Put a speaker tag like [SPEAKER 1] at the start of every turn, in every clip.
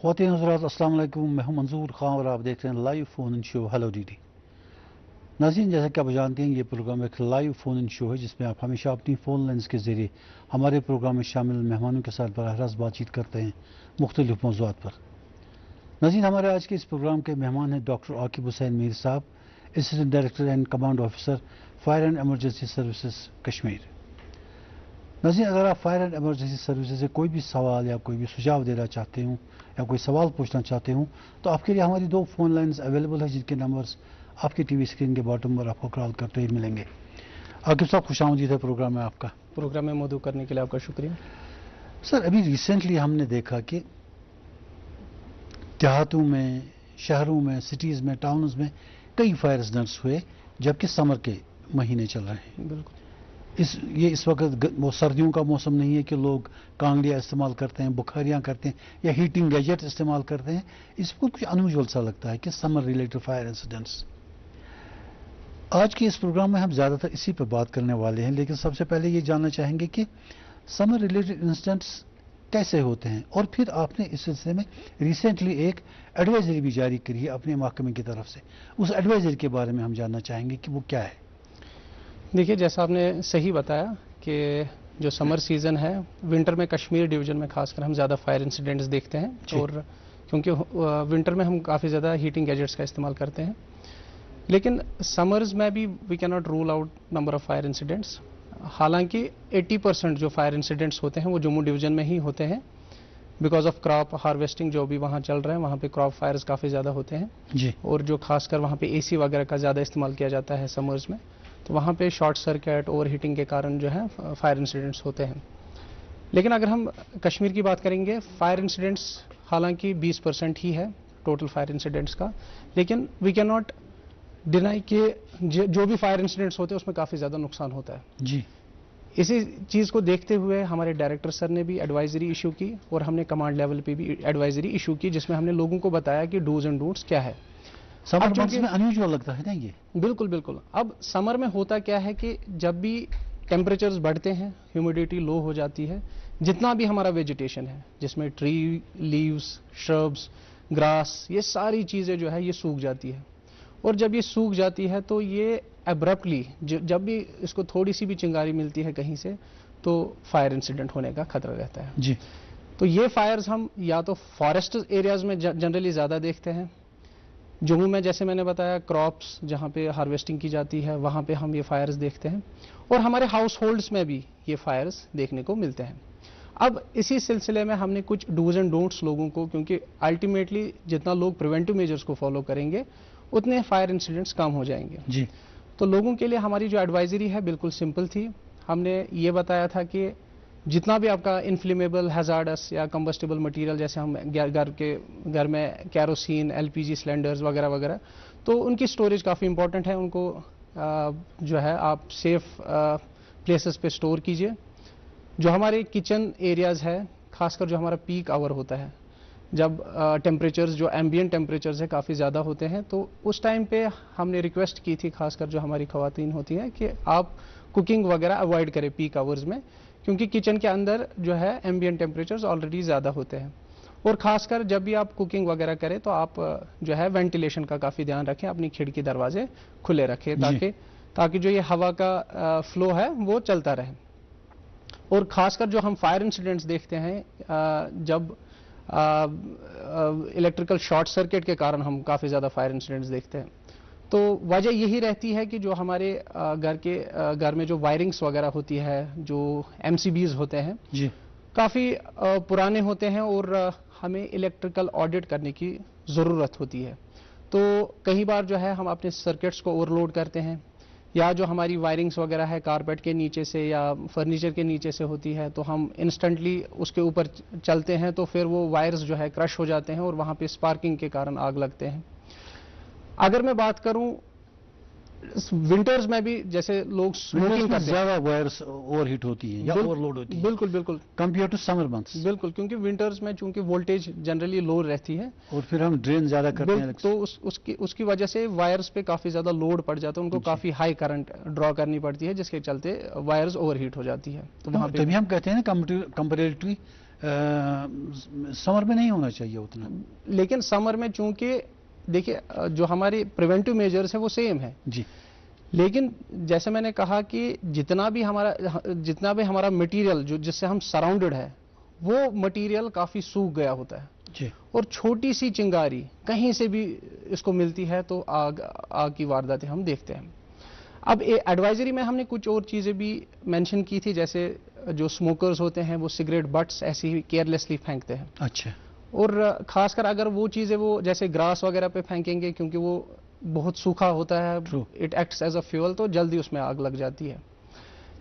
[SPEAKER 1] ख्वातीन हज़रात अस्सलाम वालेकुम, मैं हूं मंजूर खान और आप देख रहे हैं लाइव फ़ोन इन शो हेलो डीडी। नाज़रीन, जैसा कि आप जानते हैं ये प्रोग्राम एक लाइव फ़ोन इन शो है जिसमें आप हमेशा अपनी फ़ोन लाइन्स के ज़रिए हमारे प्रोग्राम में शामिल मेहमानों के साथ बराह रास्त बातचीत करते हैं मुख्तलिफ मौज़ूआत पर। नाज़रीन, हमारे आज के इस प्रोग्राम के मेहमान हैं डॉक्टर आकिब हुसैन मीर साहब, assistant director and command officer fire and emergency services Kashmir. नाज़रीन, अगर आप फायर एंड एमरजेंसी सर्विसेज से कोई भी सवाल या कोई भी सुझाव देना चाहते हों या कोई सवाल पूछना चाहते हों तो आपके लिए हमारी 2 फ़ोन लाइन्स अवेलेबल है जिनके नंबर्स आपकी टीवी स्क्रीन के बॉटम पर आपको कॉल करते ही मिलेंगे। आकिब साहब, खुशामदीद है प्रोग्राम में आपका।
[SPEAKER 2] प्रोग्राम में मौजूद करने के लिए आपका शुक्रिया।
[SPEAKER 1] सर, अभी रिसेंटली हमने देखा कि देहातों में, शहरों में, सिटीज़ में, टाउन्स में कई फायर इंसिडेंट्स हुए जबकि समर के महीने चल रहे हैं।
[SPEAKER 2] बिल्कुल।
[SPEAKER 1] इस वक्त वो सर्दियों का मौसम नहीं है कि लोग कांगड़ियाँ इस्तेमाल करते हैं, बुखारियाँ करते हैं या हीटिंग गैजेट इस्तेमाल करते हैं। इसको कुछ अनयूजुअल सा लगता है कि समर रिलेटेड फायर इंसिडेंट्स। आज के इस प्रोग्राम में हम ज़्यादातर इसी पर बात करने वाले हैं, लेकिन सबसे पहले ये जानना चाहेंगे कि समर रिलेटेड इंसिडेंट्स कैसे होते हैं, और फिर आपने इस सिलसिले में रिसेंटली एक एडवाइजरी भी जारी करी है अपने महकमे की तरफ से। उस एडवाइजरी के बारे में हम जानना चाहेंगे कि वो क्या है।
[SPEAKER 2] देखिए, जैसा आपने सही बताया कि जो समर सीज़न है, विंटर में कश्मीर डिवीज़न में खासकर हम ज़्यादा फायर इंसिडेंट्स देखते हैं, और क्योंकि विंटर में हम काफ़ी ज़्यादा हीटिंग गैजेट्स का इस्तेमाल करते हैं। लेकिन समर्स में भी we can not rule out number of fire incidents. हालांकि 80% जो फायर इंसिडेंट्स होते हैं वो जम्मू डिवीज़न में ही होते हैं, बिकॉज ऑफ क्रॉप हार्वेस्टिंग जो भी वहाँ चल रहा है, वहाँ पे क्रॉप फायर्स काफ़ी ज़्यादा होते हैं
[SPEAKER 1] जी।
[SPEAKER 2] और जो खासकर वहाँ पे AC वगैरह का ज़्यादा इस्तेमाल किया जाता है समर्स में, तो वहाँ पे शॉर्ट सर्किट, ओवर हीटिंग के कारण जो है फायर इंसिडेंट्स होते हैं। लेकिन अगर हम कश्मीर की बात करेंगे, फायर इंसिडेंट्स हालांकि 20% ही है टोटल फायर इंसिडेंट्स का, लेकिन वी कैन नॉट डिनाई कि जो भी फायर इंसिडेंट्स होते हैं उसमें काफ़ी ज़्यादा नुकसान होता है
[SPEAKER 1] जी।
[SPEAKER 2] इसी चीज़ को देखते हुए हमारे डायरेक्टर सर ने भी एडवाइजरी इशू की और हमने कमांड लेवल पे भी एडवाइजरी इशू की, जिसमें हमने लोगों को बताया कि डूज एंड डोंट्स क्या है।
[SPEAKER 1] समर मंथ्स में अनयूजुअल लगता है ना ये।
[SPEAKER 2] बिल्कुल बिल्कुल। अब समर में होता क्या है कि जब भी टेम्परेचर्स बढ़ते हैं, ह्यूमिडिटी लो हो जाती है, जितना भी हमारा वेजिटेशन है जिसमें ट्री, लीव्स, श्रब्स, ग्रास, ये सारी चीज़ें जो है ये सूख जाती है, और जब ये सूख जाती है तो ये एब्रप्टली जब भी इसको थोड़ी सी भी चिंगारी मिलती है कहीं से तो फायर इंसिडेंट होने का खतरा रहता है
[SPEAKER 1] जी।
[SPEAKER 2] तो ये फायर्स हम या तो फॉरेस्ट एरियाज में जनरली ज़्यादा देखते हैं। जम्मू में जैसे मैंने बताया क्रॉप्स जहाँ पे हार्वेस्टिंग की जाती है वहाँ पे हम ये फायर्स देखते हैं, और हमारे हाउस होल्ड्स में भी ये फायर्स देखने को मिलते हैं। अब इसी सिलसिले में हमने कुछ डूज एंड डोंट्स लोगों को, क्योंकि अल्टीमेटली जितना लोग प्रिवेंटिव मेजर्स को फॉलो करेंगे उतने फायर इंसिडेंट्स कम हो जाएंगे
[SPEAKER 1] जी।
[SPEAKER 2] तो लोगों के लिए हमारी जो एडवाइजरी है बिल्कुल सिंपल थी। हमने ये बताया था कि जितना भी आपका इनफ्लेमेबल, हैजार्डस या कंबस्टेबल मटेरियल, जैसे हम घर में कैरोसिन, LPG सिलेंडर्स वगैरह वगैरह, तो उनकी स्टोरेज काफ़ी इंपॉर्टेंट है। उनको जो है आप सेफ प्लेसेस पे स्टोर कीजिए। जो हमारे किचन एरियाज़ है, खासकर जो हमारा पीक आवर होता है, जब टेम्परेचर्स जो एम्बिएंट टेम्परेचर्स है काफ़ी ज़्यादा होते हैं, तो उस टाइम पे हमने रिक्वेस्ट की थी खासकर जो हमारी ख़वातीन होती हैं कि आप कुकिंग वगैरह अवॉइड करें पीक आवर्स में, क्योंकि किचन के अंदर जो है एम्बिएंट टेम्परेचर्स ऑलरेडी ज़्यादा होते हैं। और ख़ासकर जब भी आप कुकिंग वगैरह करें तो आप जो है वेंटिलेशन का काफ़ी ध्यान रखें, अपनी खिड़की दरवाजे खुले रखें ताकि जो ये हवा का फ्लो है वो चलता रहे। और ख़ासकर जो हम फायर इंसिडेंट्स देखते हैं जब इलेक्ट्रिकल शॉर्ट सर्किट के कारण हम काफ़ी ज़्यादा फायर इंसिडेंट्स देखते हैं, तो वजह यही रहती है कि जो हमारे घर में जो वायरिंग्स वगैरह होती है, जो MCBs होते हैं
[SPEAKER 1] जी,
[SPEAKER 2] काफ़ी पुराने होते हैं और हमें इलेक्ट्रिकल ऑडिट करने की ज़रूरत होती है। तो कई बार जो है हम अपने सर्किट्स को ओवरलोड करते हैं, या जो हमारी वायरिंग्स वगैरह है कारपेट के नीचे से या फर्नीचर के नीचे से होती है, तो हम इंस्टेंटली उसके ऊपर चलते हैं तो फिर वो वायर्स जो है क्रश हो जाते हैं और वहाँ पे स्पार्किंग के कारण आग लगते हैं। अगर मैं बात करूं विंटर्स में भी, जैसे लोग स्मोकिंग करते हैं,
[SPEAKER 1] ज्यादा वायर्स ओवरहीट होती है या ओवरलोड होती है।
[SPEAKER 2] बिल्कुल बिल्कुल
[SPEAKER 1] कंपेयर टू समर मंथ्स।
[SPEAKER 2] बिल्कुल, क्योंकि विंटर्स में चूंकि वोल्टेज जनरली लो रहती है
[SPEAKER 1] और फिर हम ड्रेन ज्यादा करते हैं,
[SPEAKER 2] तो उसकी वजह से वायर्स पे काफी ज्यादा लोड पड़ जाता है, उनको काफी हाई करंट ड्रॉ करनी पड़ती है, जिसके चलते वायर्स ओवरहीट हो जाती है। तो वहां पे
[SPEAKER 1] तभी हम कहते हैं ना कंपैरेटिवली समर में नहीं होना चाहिए उतना।
[SPEAKER 2] लेकिन समर में चूंकि देखिए जो हमारी प्रिवेंटिव मेजर्स है वो सेम है
[SPEAKER 1] जी,
[SPEAKER 2] लेकिन जैसे मैंने कहा कि जितना भी हमारा मटेरियल जो जिससे हम सराउंडेड है वो मटेरियल काफी सूख गया होता है
[SPEAKER 1] जी,
[SPEAKER 2] और छोटी सी चिंगारी कहीं से भी इसको मिलती है तो आग की वारदातें हम देखते हैं। अब एडवाइजरी में हमने कुछ और चीजें भी मेंशन की थी, जैसे जो स्मोकर्स होते हैं वो सिगरेट बट्स ऐसे ही केयरलेसली फेंकते हैं।
[SPEAKER 1] अच्छा,
[SPEAKER 2] और खासकर अगर वो चीजें वो जैसे ग्रास वगैरह पे फेंकेंगे क्योंकि वो बहुत सूखा होता है, it acts as a fuel, तो जल्दी उसमें आग लग जाती है।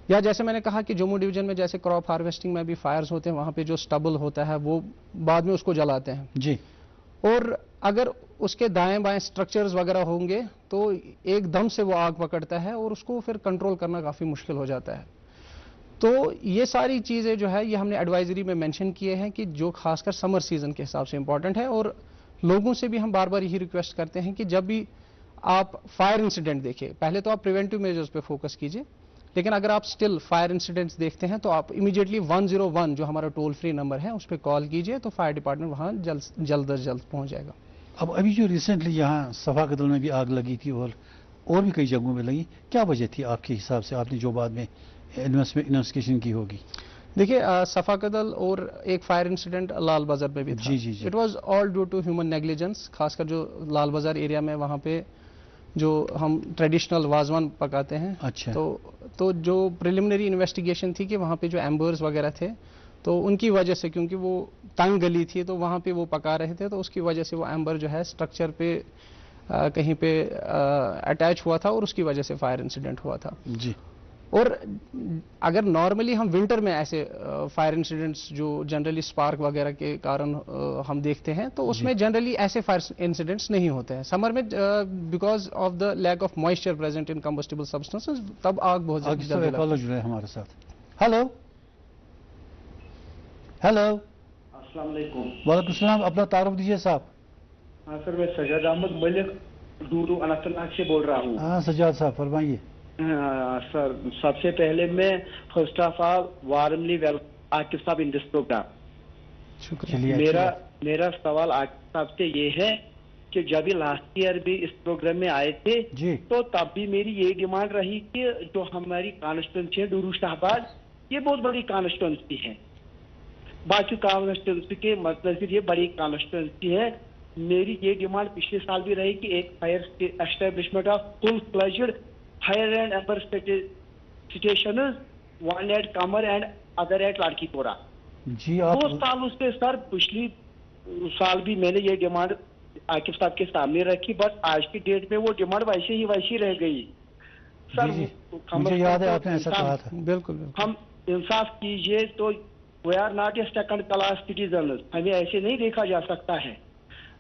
[SPEAKER 2] या जैसे मैंने कहा कि जम्मू डिवीजन में जैसे क्रॉप हार्वेस्टिंग में भी फायर्स होते हैं, वहां पे जो स्टबल होता है वो बाद में उसको जलाते हैं
[SPEAKER 1] जी,
[SPEAKER 2] और अगर उसके दाएं बाएं स्ट्रक्चर्स वगैरह होंगे तो एकदम से वो आग पकड़ता है और उसको फिर कंट्रोल करना काफी मुश्किल हो जाता है। तो ये सारी चीजें जो है ये हमने एडवाइजरी में मेंशन किए हैं कि जो खासकर समर सीजन के हिसाब से इंपॉर्टेंट है। और लोगों से भी हम बार बार यही रिक्वेस्ट करते हैं कि जब भी आप फायर इंसिडेंट देखिए, पहले तो आप प्रिवेंटिव मेजर्स पे फोकस कीजिए, लेकिन अगर आप स्टिल फायर इंसिडेंट्स देखते हैं तो आप इमीडिएटली 101 जो हमारा टोल फ्री नंबर है उस पर कॉल कीजिए, तो फायर डिपार्टमेंट वहां जल्द अज जल्द पहुंच जाएगा।
[SPEAKER 1] अब अभी जो रिसेंटली यहाँ सफा कदल में भी आग लगी थी और भी कई जगहों में लगी, क्या वजह थी आपके हिसाब से, आपने जो बाद में इन्वेस्टिगेशन की होगी?
[SPEAKER 2] देखिए सफा कदल और एक फायर इंसिडेंट लाल बाजार में भी था।
[SPEAKER 1] जी जी जी,
[SPEAKER 2] it was all due to human negligence, खासकर जो लाल बाजार एरिया में वहां पे जो हम ट्रेडिशनल वाजवान पकाते हैं।
[SPEAKER 1] अच्छा,
[SPEAKER 2] तो जो प्रिलिमिनरी इन्वेस्टिगेशन थी कि वहां पे जो एम्बर्स वगैरह थे तो उनकी वजह से, क्योंकि वो तंग गली थी तो वहां पे वो पका रहे थे, तो उसकी वजह से वो एम्बर जो है स्ट्रक्चर पे कहीं पे अटैच हुआ था और उसकी वजह से फायर इंसिडेंट हुआ था
[SPEAKER 1] जी।
[SPEAKER 2] और अगर नॉर्मली हम विंटर में ऐसे फायर इंसिडेंट्स जो जनरली स्पार्क वगैरह के कारण हम देखते हैं तो उसमें जनरली ऐसे फायर इंसिडेंट्स नहीं होते हैं। समर में because of the lack of moisture present in combustible substances तब आग बहुत जल्दी लगती है।
[SPEAKER 1] जुड़े हैं हमारे साथ। हेलो हेलो,
[SPEAKER 3] अस्सलाम वालेकुम।
[SPEAKER 1] वालेकुम सलाम, अपना तारुफ दीजिए साहब।
[SPEAKER 3] हाँ सर, मैं सजाद अहमद मलिक डूरू अनंतनाग से बोल रहा हूँ।
[SPEAKER 1] हाँ सजाद साहब फरमाइए।
[SPEAKER 3] सर सबसे पहले मैं first of all warmly welcome Aqib साहब इन दिस प्रोग्राम।
[SPEAKER 2] शुक्रिया।
[SPEAKER 3] मेरा सवाल आकिब साहब से ये है कि जब भी लास्ट ईयर भी इस प्रोग्राम में आए थे
[SPEAKER 1] जी,
[SPEAKER 3] तो तब भी मेरी ये डिमांड रही कि जो हमारी कॉन्स्टिट्यूंसी है डूरू शाहबाद, ये बहुत बड़ी कॉन्स्टिट्यूंसी है, बाकी कॉन्स्टिट्यूंसी के मतलब ये बड़ी कॉन्स्टिट्यूंसी है। मेरी ये डिमांड पिछले साल भी रही कि एक fire establishment of full fledged fire and ember station, one at Kamar and other at Ladkipura.
[SPEAKER 1] जी आप
[SPEAKER 3] 2 साल उस पे सर, पिछली साल भी मैंने ये डिमांड आकिब साहब के सामने रखी, बट आज की डेट में वो डिमांड वैसी रह गई। सर
[SPEAKER 1] जी, मुझे याद है आपने ऐसा कहा था।
[SPEAKER 2] बिल्कुल
[SPEAKER 3] हम इंसाफ कीजिए, तो we are not a second class citizen, हमें ऐसे नहीं देखा जा सकता है।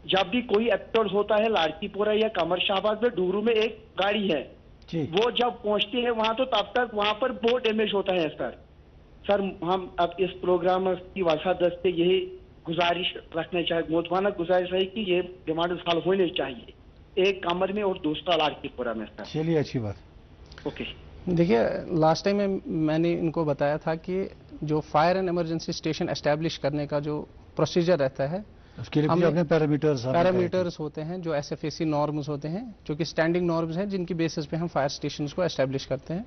[SPEAKER 3] जब भी कोई एपिसोड होता है लाड़कीपुरा या कमर शाहबाद में, डूरू में एक गाड़ी है
[SPEAKER 1] जी,
[SPEAKER 3] वो जब पहुंचती है वहां तो तब तक वहां पर बहुत डैमेज होता है। सर हम अब इस प्रोग्राम की वसादत से यही गुजारिश रखना चाहिए, मोतवाना गुजारिश है कि ये डिमांड साल होने चाहिए, एक कमर में और दूसरा लाड़कीपुरा में। सर
[SPEAKER 1] चलिए अच्छी बात।
[SPEAKER 3] ओके।
[SPEAKER 2] देखिए लास्ट टाइम में मैंने इनको बताया था कि जो fire and emergency station establish करने का जो प्रोसीजर रहता है
[SPEAKER 1] उसके लिए अपने पैरामीटर्स
[SPEAKER 2] होते हैं, जो SFAC नॉर्म्स होते हैं, जो कि स्टैंडिंग नॉर्म्स हैं जिनकी बेसिस पे हम फायर स्टेशंस को एस्टैब्लिश करते हैं।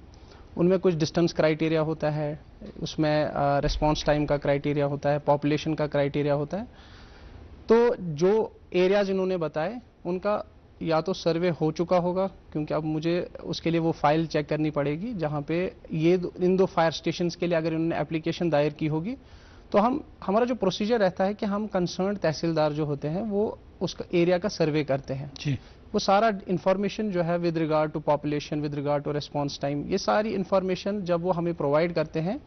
[SPEAKER 2] उनमें कुछ डिस्टेंस क्राइटेरिया होता है, उसमें रिस्पांस टाइम का क्राइटेरिया होता है, पॉपुलेशन का क्राइटेरिया होता है। तो जो एरियाज इन्होंने बताए उनका या तो सर्वे हो चुका होगा, क्योंकि अब मुझे उसके लिए वो फाइल चेक करनी पड़ेगी जहाँ पे इन 2 फायर स्टेशंस के लिए अगर इन्होंने एप्लीकेशन दायर की होगी तो हमारा जो प्रोसीजर रहता है कि हम कंसर्न तहसीलदार जो होते हैं वो उस एरिया का सर्वे करते हैं
[SPEAKER 1] जी।
[SPEAKER 2] वो सारा इंफॉर्मेशन जो है with regard to population, with regard to response time, ये सारी इंफॉर्मेशन जब वो हमें प्रोवाइड करते हैं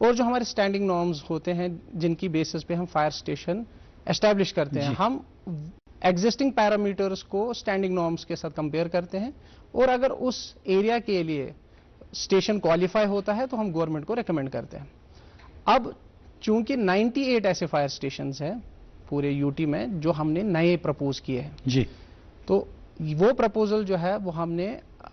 [SPEAKER 2] और जो हमारे स्टैंडिंग नॉर्म्स होते हैं जिनकी बेसिस पे हम फायर स्टेशन एस्टैब्लिश करते हैं, हम एग्जिस्टिंग पैरामीटर्स को स्टैंडिंग नॉर्म्स के साथ कंपेयर करते हैं और अगर उस एरिया के लिए स्टेशन क्वालिफाई होता है तो हम गवर्नमेंट को रेकमेंड करते हैं। अब चूंकि 98 ऐसे फायर स्टेशंस हैं पूरे यूटी में जो हमने नए प्रपोज किए हैं
[SPEAKER 1] जी,
[SPEAKER 2] तो वो प्रपोजल जो है वो हमने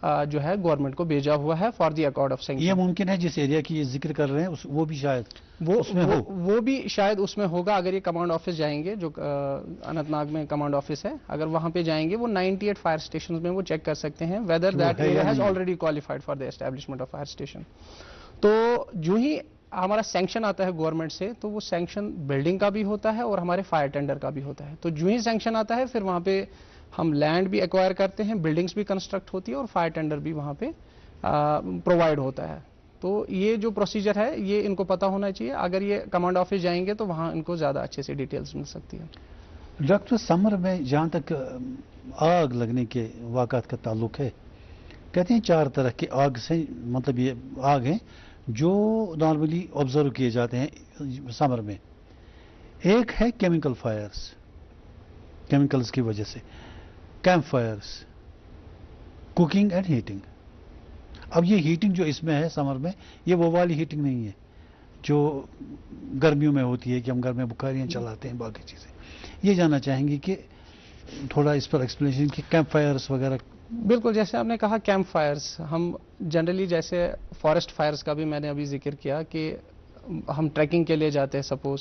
[SPEAKER 2] जो है गवर्नमेंट को भेजा हुआ है for the accord of sanction.
[SPEAKER 1] ये मुमकिन है जिस एरिया की ये जिक्र कर रहे हैं वो भी शायद उसमें हो।
[SPEAKER 2] वो भी शायद उसमें होगा अगर ये कमांड ऑफिस जाएंगे, जो अनंतनाग में कमांड ऑफिस है, अगर वहां पे जाएंगे वो 98 फायर स्टेशन में वो चेक कर सकते हैं whether that area has already qualified for the establishment of fire station. तो जो ही हमारा सैंक्शन आता है गवर्नमेंट से, तो वो सैंक्शन बिल्डिंग का भी होता है और हमारे फायर टेंडर का भी होता है। तो जो ही सैंक्शन आता है फिर वहां पे हम लैंड भी एक्वायर करते हैं, बिल्डिंग्स भी कंस्ट्रक्ट होती है और फायर टेंडर भी वहां पे प्रोवाइड होता है। तो ये जो प्रोसीजर है ये इनको पता होना चाहिए। अगर ये कमांड ऑफिस जाएंगे तो वहां इनको ज्यादा अच्छे से डिटेल्स मिल सकती है।
[SPEAKER 1] डॉक्टर, समर में जहाँ तक आग लगने के वाक़ात का ताल्लुक है, कहते हैं 4 तरह की आग से, मतलब ये आग हैं जो नॉर्मली ऑब्जर्व किए जाते हैं समर में। एक है केमिकल फायर्स, केमिकल्स की वजह से, camp fires, cooking and heating. अब ये हीटिंग जो इसमें है समर में, ये वो वाली हीटिंग नहीं है जो गर्मियों में होती है कि हम घर में बुखारियाँ चलाते हैं, बाकी चीज़ें। ये जानना चाहेंगे कि थोड़ा इस पर एक्सप्लेनेशन कि कैंप फायर्स वगैरह।
[SPEAKER 2] बिल्कुल, जैसे आपने कहा कैंप फायर्स, हम जनरली जैसे फॉरेस्ट फायर्स का भी मैंने अभी जिक्र किया कि हम ट्रैकिंग के लिए जाते हैं, सपोज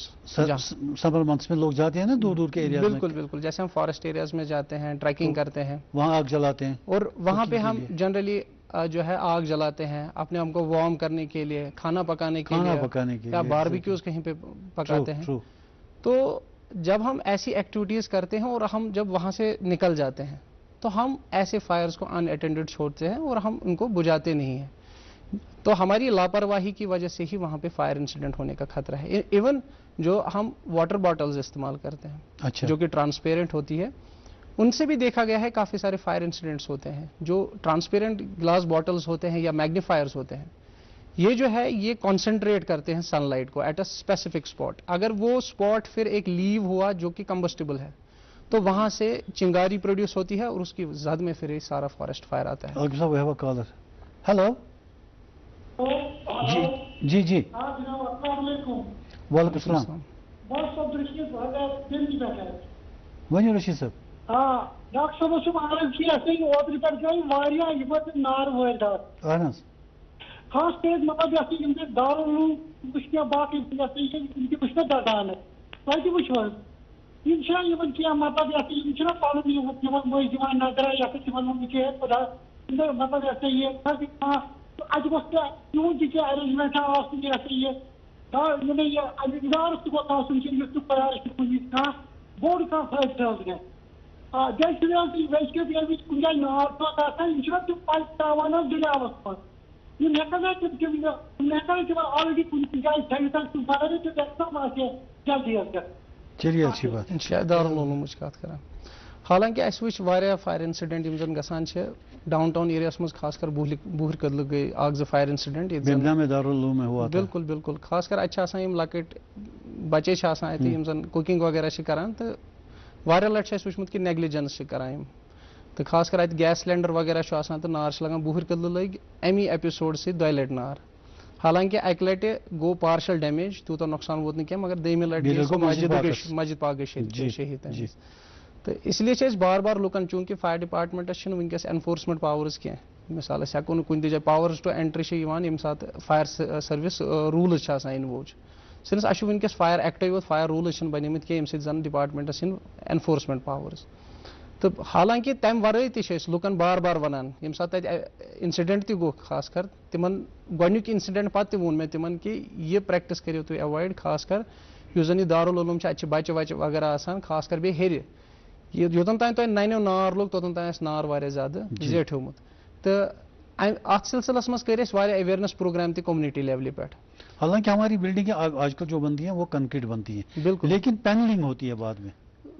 [SPEAKER 1] समर मंथ्स में लोग जाते हैं ना दूर दूर के एरिया में।
[SPEAKER 2] बिल्कुल बिल्कुल, जैसे हम फॉरेस्ट एरियाज में जाते हैं, ट्रैकिंग करते हैं,
[SPEAKER 1] वहाँ आग जलाते हैं
[SPEAKER 2] और वहाँ पे हम जनरली जो है आग जलाते हैं अपने हम को वार्म करने के लिए, खाना पकाने के लिए, या बारबेक्यूज कहीं पे पकाते हैं। तो जब हम ऐसी एक्टिविटीज करते हैं और हम जब वहां से निकल जाते हैं तो हम ऐसे फायर्स को अनअटेंडेड छोड़ते हैं और हम उनको बुझाते नहीं हैं। तो हमारी लापरवाही की वजह से ही वहां पे फायर इंसिडेंट होने का खतरा है। इवन जो हम वाटर बॉटल्स इस्तेमाल करते हैं,
[SPEAKER 1] अच्छा,
[SPEAKER 2] जो कि ट्रांसपेरेंट होती है, उनसे भी देखा गया है काफी सारे फायर इंसिडेंट्स होते हैं। जो ट्रांसपेरेंट ग्लास बॉटल्स होते हैं या मैग्नीफायर्स होते हैं, ये जो है ये कॉन्सेंट्रेट करते हैं सनलाइट को एट अ स्पेसिफिक स्पॉट। अगर वो स्पॉट फिर एक लीव हुआ जो कि कंबस्टिबल है, तो वहां से चिंगारी प्रोड्यूस होती है और उसकी जद में फिर ये सारा फॉरेस्ट फायर आता है।
[SPEAKER 1] हेलो जी जी जी, वालेकुम सलाम। वही रशीद साहब।
[SPEAKER 4] डॉक्टर साहब ओतर पे गई नार वारदात, खास कर मतलब दारूम बाकी दगान तक वो क्या मतलब पान मज दिवान नजर खुदा मतलब ये अत यून अरेंजमेंट ये इदार बोड़ कह फैसल जैसे कुछ नार तम पाइप तरावान दरियावस मन हेकान ऑलरेडी कुछ जाए जल्दी
[SPEAKER 1] चलिए अच्छी बात।
[SPEAKER 2] दारुल उलूम करा। हालांकि अस वुच वारिया फायर इंसिडेंट यम जन गसान छे डाउन टाउन एरियास मज, खासकर बुहर कदल गई आग फायर इंसिडेंट
[SPEAKER 1] बेमना में दारुल उलूम में हुआ था।
[SPEAKER 2] बिल्कुल बिल्कुल, खासकर अच्छा यम लकट बच्चे यम जन कुकिंग वगैरह करान, तो वारिया लट वुचमुत कि नेग्लिजेंस करान, तो खासकर अत गैस सिलेंडर वगैरह तो नार लगान बुहर कदल लग अमी एपिसोड से 2 लट नार। हालांकि अक लट गो पार्शल डैमेज, तूत नुकसान वोत नहीं मगर दम लट मस्जिद पाक गई शहीद। तो इसलिए बार बार लुकन, चूंकि फायर डिपार्टमेंटस वनकस एनफोर्समेंट पावर्स क्या, मिसाल हेको कुन जाए पावर्स टू एंट्री ये सात फायर सर्विस रूल्स इनवोज सिंस अ वनकस फायर एक्ट योत फायर रूल्स बनिमत क्या जन डिपार्टमेंटस एनफोर्समेंट पावर्स। तो हालांकि तम वरई लुकन बार बार वनान यम सात इंसिडेंट गो, खासकर तिमन गोडनिक इंसिडेंट पत वोन मे तिमन कि ये प्रैक्टिस करियो तुम अवॉइड, खासकर युस जन दारुल उलूम बच्चे वच्चे वगैरह आसान, खासकर बे हेर योतन तान तुम नन्यो नार लोग तोतन तान नार वारिया ज्यादा जेठोमुत। तो अत सिलसिलस मज कर अवेयरनेस प्रोग्राम तक कम्युनिटी लेवल पे।
[SPEAKER 1] हालांकि हमारी बिल्डिंगें आजकल जो बनती हैं वो कंक्रीट बनती हैं,
[SPEAKER 2] बिल्कुल,
[SPEAKER 1] लेकिन पैनलिंग होती है बाद में।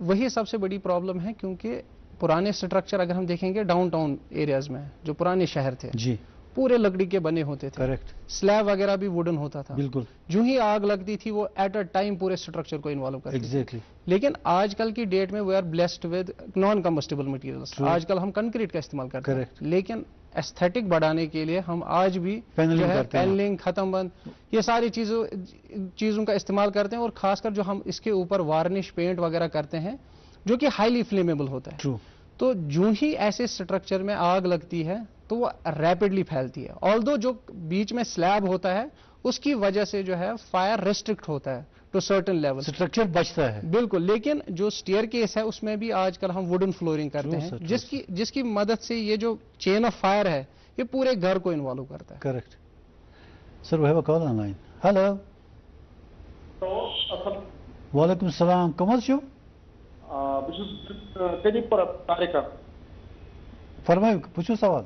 [SPEAKER 2] वही सबसे बड़ी प्रॉब्लम है, क्योंकि पुराने स्ट्रक्चर अगर हम देखेंगे डाउन टाउन एरियाज में जो पुराने शहर थे
[SPEAKER 1] जी,
[SPEAKER 2] पूरे लकड़ी के बने होते थे,
[SPEAKER 1] करेक्ट,
[SPEAKER 2] स्लैब वगैरह भी वुडन होता था।
[SPEAKER 1] बिल्कुल,
[SPEAKER 2] जो ही आग लगती थी वो एट अ टाइम पूरे स्ट्रक्चर को इन्वॉल्व करती थी।
[SPEAKER 1] एग्जैक्टली।
[SPEAKER 2] लेकिन आजकल की डेट में we are blessed with non combustible materials. आजकल हम कंक्रीट का इस्तेमाल करते हैं, लेकिन एस्थेटिक बढ़ाने के लिए हम आज भी जो है पैनलिंग, खत्म बंद, ये सारी चीजों का इस्तेमाल करते हैं, और खासकर जो हम इसके ऊपर वार्निश पेंट वगैरह करते हैं जो कि हाईली फ्लेमेबल होता है।
[SPEAKER 1] True.
[SPEAKER 2] तो जो ही ऐसे स्ट्रक्चर में आग लगती है तो वो रैपिडली फैलती है। ऑल्दो जो बीच में स्लैब होता है उसकी वजह से जो है फायर रेस्ट्रिक्ट होता है टू सर्टेन लेवल,
[SPEAKER 1] स्ट्रक्चर बचता है।
[SPEAKER 2] बिल्कुल। लेकिन जो स्टेयर केस है उसमें भी आजकल हम वुडन फ्लोरिंग करते हैं, जिसकी मदद से ये जो चेन ऑफ फायर है ये पूरे घर को इन्वॉल्व करता है।
[SPEAKER 1] Correct sir, we have a call online. Hello. वालेकुम सलाम, कम हाज छो?
[SPEAKER 4] بہٕ چھُس قریٖب پورہ طارق
[SPEAKER 1] فرمائیو، پوچھو سوال۔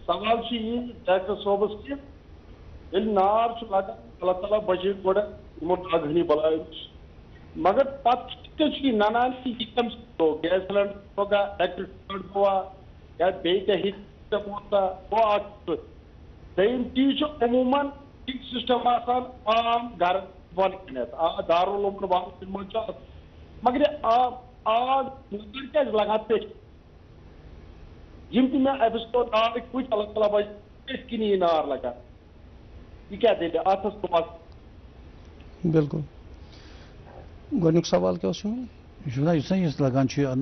[SPEAKER 4] سوال چھُ یی ڈاکٹر صٲبس کہِ ییٚلہِ نار چھُ لگان اللہ تعالیٰ بچٲیِن گۄڈٕ یِمو ناگہٲنی بلایو نِش، مگر پتہٕ کِتھ چھُ یہِ ننان کہِ یہِ کَمہِ سۭتۍ گوٚو؟ گیس سلینڈر ہوگا، الیکٹرک سلینڈر گوٚوا یا بیٚیہِ کیٚنٛہہ ہیٖٹر ووتا گوٚو اکھ سُہ۔ دوٚیِم چیٖز چھُ عموٗمن ٹھیٖک سسٹم آسان عام گرن بۄن کٔنٮ۪تھ، دارالعلومن والن منٛز چھُ آسان، مگر یہِ آگ نظر کیٛازِ لگان پیٚٹھۍ؟ یِم تہِ مےٚ أمِس کوٚر نارٕکۍ وٕچھ اللہ تعالیٰ بچ پیٚٹھۍ کِنی یہِ نار لگان، یہ کیا دلیل اتھ
[SPEAKER 2] بالکل گۄڈنیُک سوال کیٛاہ اوس
[SPEAKER 1] یُس لگان چھُ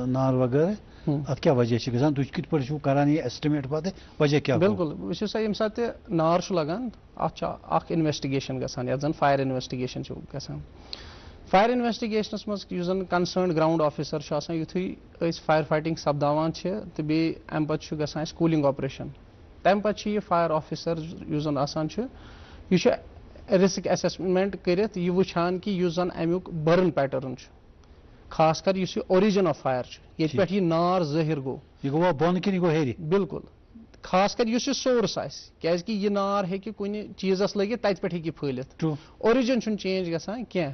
[SPEAKER 1] نار وغیرہ اتھ کیٛاہ وجہ چھِ گژھان؟ تُہۍ کِتھ پٲٹھۍ چھِو کران یہِ ایسٹِمیٹ پتہٕ وجہ کیٛاہ؟
[SPEAKER 2] بالکل وٕچھِو سا ییٚمہِ ساتہٕ تہِ نار چھُ لگان اتھ چھُ اکھ انویسٹِگیشن گژھان یتھ زن فایر انویسٹِگیشن چھُ گژھان۔ فایر انویسٹِگیشنس منٛز یُس زن کنسٲرنڈ گراؤنڈ آفیسر چھُ آسان، یُتھُے أسۍ فایر فایٹنگ سپداوان چھِ تہٕ بیٚیہِ امہِ پتہٕ چھُ گژھان اَسہِ کوٗلِنگ آپریشن، تمہِ پتہٕ چھُ یہِ فایر آفیسر یُس زن آسان چھُ یہ رسک ایسسمنٹ کرت یہ وچھان کہ یُس زن امیُک برن پیٹرن چھُ، خاص کر یُس یہ اوریجن آف فایر چھُ، ییٚتہِ پٮ۪ٹھ یہِ نار ظٲہِر گوٚو،
[SPEAKER 1] یہ گوٚوا بۄن کِنہٕ یہِ گوٚو ہیٚرِ؟
[SPEAKER 2] بالکل، خاص کر یُس یہِ سورس آسہِ، کیازِ کہِ یہِ نار ہیٚکہِ کُنہِ چیٖزس لٔگِتھ تتہِ پٮ۪ٹھ ہیٚکہِ یہِ پھٔہلِتھ، اوریجن چھُنہٕ چینج گژھان کینٛہہ،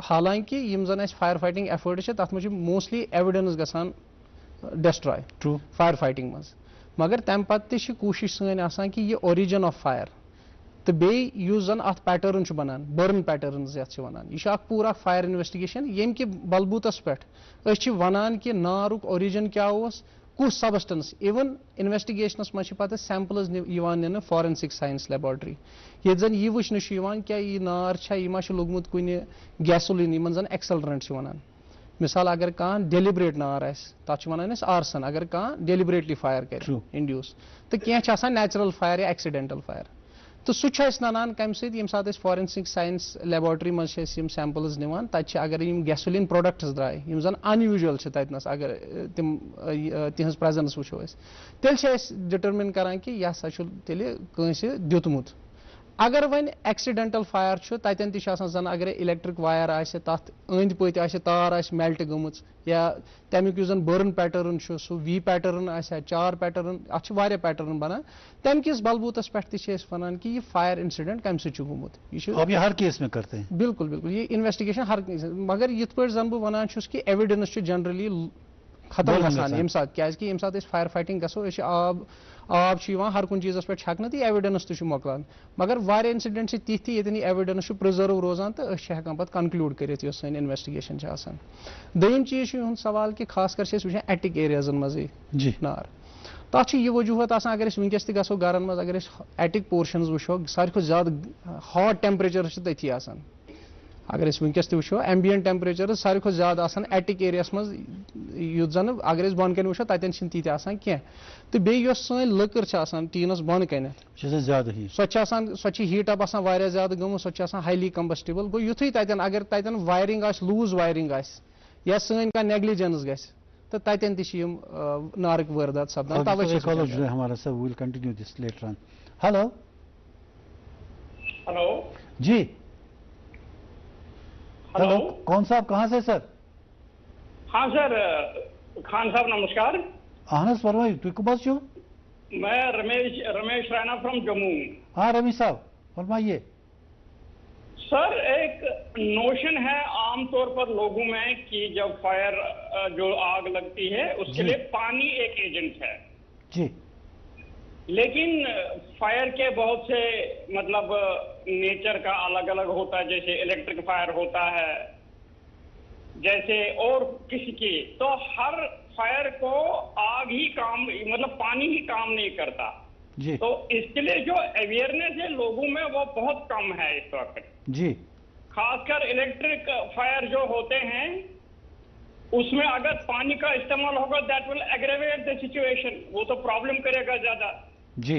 [SPEAKER 2] حالانکہِ یِم زن اَسہِ فایر فایٹنگ ایفٲرٹس چھِ تتھ منٛز چھِ موسٹلی ایویڈنس گژھان ڈسٹراے فایر فایٹنگ منٛز، مگر تمہِ پتہٕ تہِ چھِ کوٗشش سٲنۍ آسان کہِ یہِ اوریجن آف فایر تہٕ بیٚیہِ یُس زن اتھ پیٹرن چھُ بنان، برن پیٹرنز یتھ چھِ ونان، یہِ چھُ اکھ پوٗرٕ اکھ فایر انویسٹِگیشن ییٚمہِ کہِ بلبوٗتس پٮ۪ٹھ أسۍ چھِ ونان کہِ نارُک اوریجن کیٛاہ اوس، کُس سبسٹنس، اِون انویسٹِگیشنس منٛز چھِ پتہٕ سیمپلز یِوان نِنہٕ فارینسک ساینس لیبارٹری، ییٚتہِ زن یہِ وٕچھنہٕ چھُ یِوان کیٛاہ یہِ نار چھا یہِ ما چھُ لوٚگمُت کُنہِ گیسولین یِمن زن ایکسلرنٹ چھِ ونان، مثال اگر کانٛہہ ڈیلِبریٹ نار آسہِ تتھ چھِ ونان أسۍ آرسن، اگر کانٛہہ ڈیلِبریٹلی فایر کرِ انڈیوٗس، تہٕ کینٛہہ چھِ آسان نیچرل فایر یا ایکسیڈنٹل فایر، تہٕ سُہ چھُ اَسہِ ننان کمہِ سۭتۍ؟ ییٚمہِ ساتہٕ أسۍ فارینسک ساینس لیبارٹری منٛز چھِ أسۍ یِم سیمپلز نِوان، تتہِ چھِ اگر یِم گیسولین پروڈکٹس درٛاے یِم زن ان یوٗجول چھِ تتنس، اگر تِم تِہنٛز پریزنس وٕچھو أسۍ، تیٚلہِ چھِ أسۍ ڈِٹرمن کران کہِ یہِ ہسا چھُ تیٚلہِ کٲنٛسہِ دیُتمُت۔ اگر وۄنۍ ایکسیڈنٹل فایر چھُ تتٮ۪ن تہِ چھُ آسان زن اگر الیکٹرک وایر آسہِ تتھ أنٛدۍ پٔتۍ آسہِ تار آسہِ میلٹ گٔمٕژ، یا تمیُک یُس زن برن پیٹرن چھُ سُہ وی پیٹرن آسہِ ہا، چار پیٹرن، اتھ چھِ واریاہ پیٹرن بنان، تمہِ کِس بلبوٗتس پٮ۪ٹھ تہِ چھِ أسۍ ونان کہِ یہِ فایر انسیڈنٹ کمہِ سۭتۍ چھُ گوٚمُت، یہِ چھُ
[SPEAKER 1] اب یہ ہر کیس میں کرتے ہیں؟
[SPEAKER 2] بالکل بالکل، یہ انویسٹِگیشن ہر کٲنٛسہِ، مگر یِتھ پٲٹھۍ زن بہٕ ونان چھُس کہِ ایویڈنس چھُ جنرلی ختم گژھان ییٚمہِ ساتہٕ، کیازِ کہِ ییٚمہِ ساتہٕ أسۍ فایر فایٹنگ گژھو أسۍ چھِ آب چھُ یِوان ہر کُنہِ چیٖزس پٮ۪ٹھ چھکنہٕ تہٕ ایویڈنس تہِ چھُ مۄکلان، مگر واریاہ انسیڈنٹ چھِ تِتھۍ تہِ ییٚتٮ۪ن یہِ ایویڈنس چھُ پرٛزٲرٕو روزان تہٕ أسۍ چھِ ہٮ۪کان پتہٕ کنکلوٗڈ کٔرِتھ یۄس سٲنۍ انویسٹِگیشن چھِ آسان۔ دوٚیِم چیٖز چھُ یِہُنٛد سوال کہِ خاص کر چھِ أسۍ وٕچھان ایٹِک ایریازن منٛزٕے نار، تتھ چھُ یہِ وجوٗہات آسان، اگر أسۍ وٕنکیٚس تہِ گژھو گرن منٛز اگر أسۍ ایٹِک پورشنز وٕچھو ساروی کھۄتہٕ زیادٕ ہاٹ ٹیمپریچر چھِ تٔتھی آسان، اگر أسۍ وٕنکیٚس تہِ وٕچھو ایمبیَنٹ ٹیمپریچرز ساروی کھۄتہٕ زیادٕ آسان ایٹِک ایریاہس منٛز، یُتھ زن اگر أسۍ بۄن کَنہِ وٕچھو تتٮ۪ن چھِنہٕ تیٖتیٛاہ آسان کینٛہہ، تہٕ بیٚیہِ یۄس سٲنۍ لٔکٕر چھِ آسان ٹیٖنس بۄن کَنٮ۪تھ سۄ چھِ آسان، سۄ چھِ ہیٖٹ اپ آسان واریاہ زیادٕ گٔمٕژ، سۄ چھِ آسان ہایلی کمبسٹیبل، گوٚو یُتھُے تتٮ۪ن اگر تتٮ۪ن وایرِنگ آسہِ لوٗز وایرِنگ آسہِ یا سٲنۍ کانٛہہ نیگلِجنس گژھِ تہٕ تتٮ۪ن تہِ چھِ یِم نارٕکۍ وٲرۍدات سپدان۔
[SPEAKER 1] ہلو
[SPEAKER 5] ہلو
[SPEAKER 1] جی، ہلو کون صاحب کہاں سے سر؟
[SPEAKER 5] ہاں سر، خان صاحب نمسکار۔
[SPEAKER 1] اہن حظ فرمائیو، تُہۍ کم حظ چھِو؟
[SPEAKER 5] میں رمیش رائنا فرام جموں۔
[SPEAKER 1] ہاں رمیش صاحب فرمائیے۔
[SPEAKER 5] سر ایک نوشن ہے عام طور پر لوگوں میں کہ جب فائر جو آگ لگتی ہے اس کے لیے پانی ایک ایجنٹ ہے
[SPEAKER 1] جی،
[SPEAKER 5] لیکن فائر کے بہت سے مطلب نیچر کا الگ الگ ہوتا ہے، جیسے الیکٹرک فائر ہوتا ہے جیسے اور کسی کی، تو ہر فائر کو آگ ہی کام مطلب پانی ہی کام نہیں کرتا
[SPEAKER 1] جی،
[SPEAKER 5] تو اس کے لیے جو اویئرنیس ہے لوگوں میں وہ بہت کم ہے اس وقت
[SPEAKER 1] جی،
[SPEAKER 5] خاص کر الیکٹرک فائر جو ہوتے ہیں उसमें अगर पानी का इस्तेमाल होगा that will aggravate the situation, वो तो प्रॉब्लम करेगा ज्यादा
[SPEAKER 1] जी,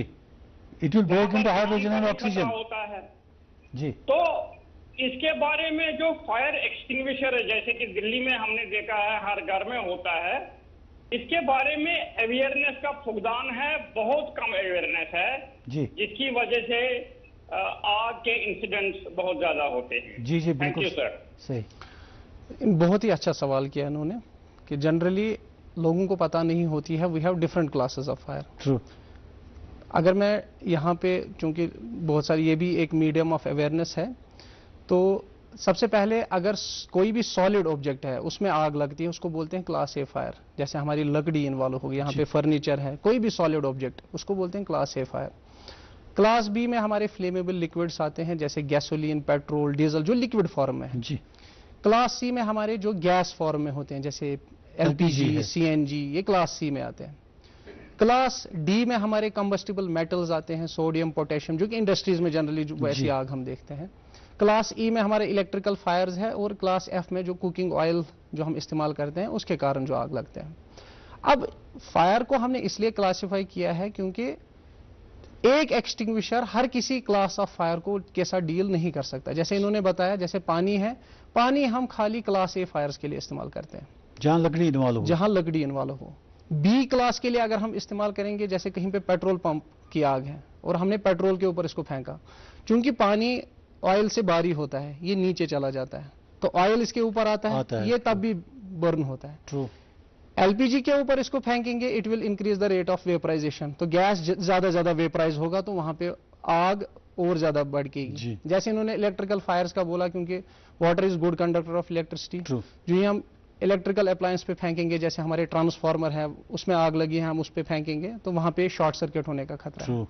[SPEAKER 1] it will break into hydrogen and
[SPEAKER 5] खतरा
[SPEAKER 1] ऑक्सीजन
[SPEAKER 5] होता है।
[SPEAKER 1] जी।
[SPEAKER 5] तो इसके बारे में जो फायर एक्सटिंग्विशर है, जैसे कि दिल्ली में हमने देखा है हर घर में होता है, इसके बारे में अवेयरनेस का फुकदान है, बहुत कम अवेयरनेस है
[SPEAKER 1] जी
[SPEAKER 5] जिसकी वजह से आग के इंसिडेंट्स बहुत ज्यादा होते हैं।
[SPEAKER 1] जी जी
[SPEAKER 5] थैंक
[SPEAKER 1] बिल्कुल
[SPEAKER 5] यू सर।
[SPEAKER 1] सही।
[SPEAKER 2] बहुत ही अच्छा सवाल किया इन्होंने कि जनरली लोगों को पता नहीं होती है, we have different classes of fire.
[SPEAKER 1] True.
[SPEAKER 2] अगर मैं यहाँ पे, चूंकि बहुत सारी ये भी एक मीडियम ऑफ अवेयरनेस है, तो सबसे पहले अगर कोई भी सॉलिड ऑब्जेक्ट है उसमें आग लगती है उसको बोलते हैं क्लास ए फायर। जैसे हमारी लकड़ी इन्वॉल्व होगी, यहाँ पे फर्नीचर है, कोई भी सॉलिड ऑब्जेक्ट, उसको बोलते हैं class A fire. Class B में हमारे फ्लेमेबल लिक्विड्स आते हैं जैसे गैसोलीन, पेट्रोल, डीजल, जो लिक्विड फॉर्म में है।
[SPEAKER 1] जी।
[SPEAKER 2] क्लास सी में हमारे जो गैस फॉर्म में होते हैं जैसे एलपीजी,
[SPEAKER 1] है।
[SPEAKER 2] सीएनजी, ये क्लास सी में आते हैं। क्लास डी में हमारे कंबस्टिबल मेटल्स आते हैं, सोडियम, पोटेशियम, जो कि इंडस्ट्रीज में जनरली जो वैसी आग हम देखते हैं। क्लास ई में हमारे इलेक्ट्रिकल फायर्स है, और क्लास एफ में जो कुकिंग ऑयल जो हम इस्तेमाल करते हैं उसके कारण जो आग लगते हैं। अब फायर को हमने इसलिए क्लासिफाई किया है क्योंकि एक एक्सटिंग्विशर हर किसी क्लास ऑफ फायर को के साथ डील नहीं कर सकता। जैसे इन्होंने बताया, जैसे पानी है, पानी हम खाली क्लास ए फायर्स के लिए इस्तेमाल करते हैं,
[SPEAKER 1] जहां लकड़ी इन्वॉल्व हो।
[SPEAKER 2] जहां लकड़ी इन्वॉल्व हो। बी क्लास के लिए अगर हम इस्तेमाल करेंगे, जैसे कहीं पे पेट्रोल पंप की आग है और हमने पेट्रोल के ऊपर इसको फेंका, चूंकि पानी ऑयल से बारी होता है, ये नीचे चला जाता है, तो ऑयल इसके ऊपर आता है, ये तब भी बर्न होता है।
[SPEAKER 1] ट्रू।
[SPEAKER 2] एलपीजी के ऊपर इसको फेंकेंगे, it will increase the rate of vaporization, तो गैस ज्यादा वेपराइज होगा, तो वहां पे आग और ज्यादा बढ़ेगी। जैसे इन्होंने इलेक्ट्रिकल फायर्स का बोला, क्योंकि water is good conductor of electricity. जो ही हम इलेक्ट्रिकल अप्लायंस पे फेंकेंगे, जैसे हमारे ट्रांसफार्मर है उसमें आग लगी है, हम उस पे फेंकेंगे तो वहां पे शॉर्ट सर्किट होने का खतरा है।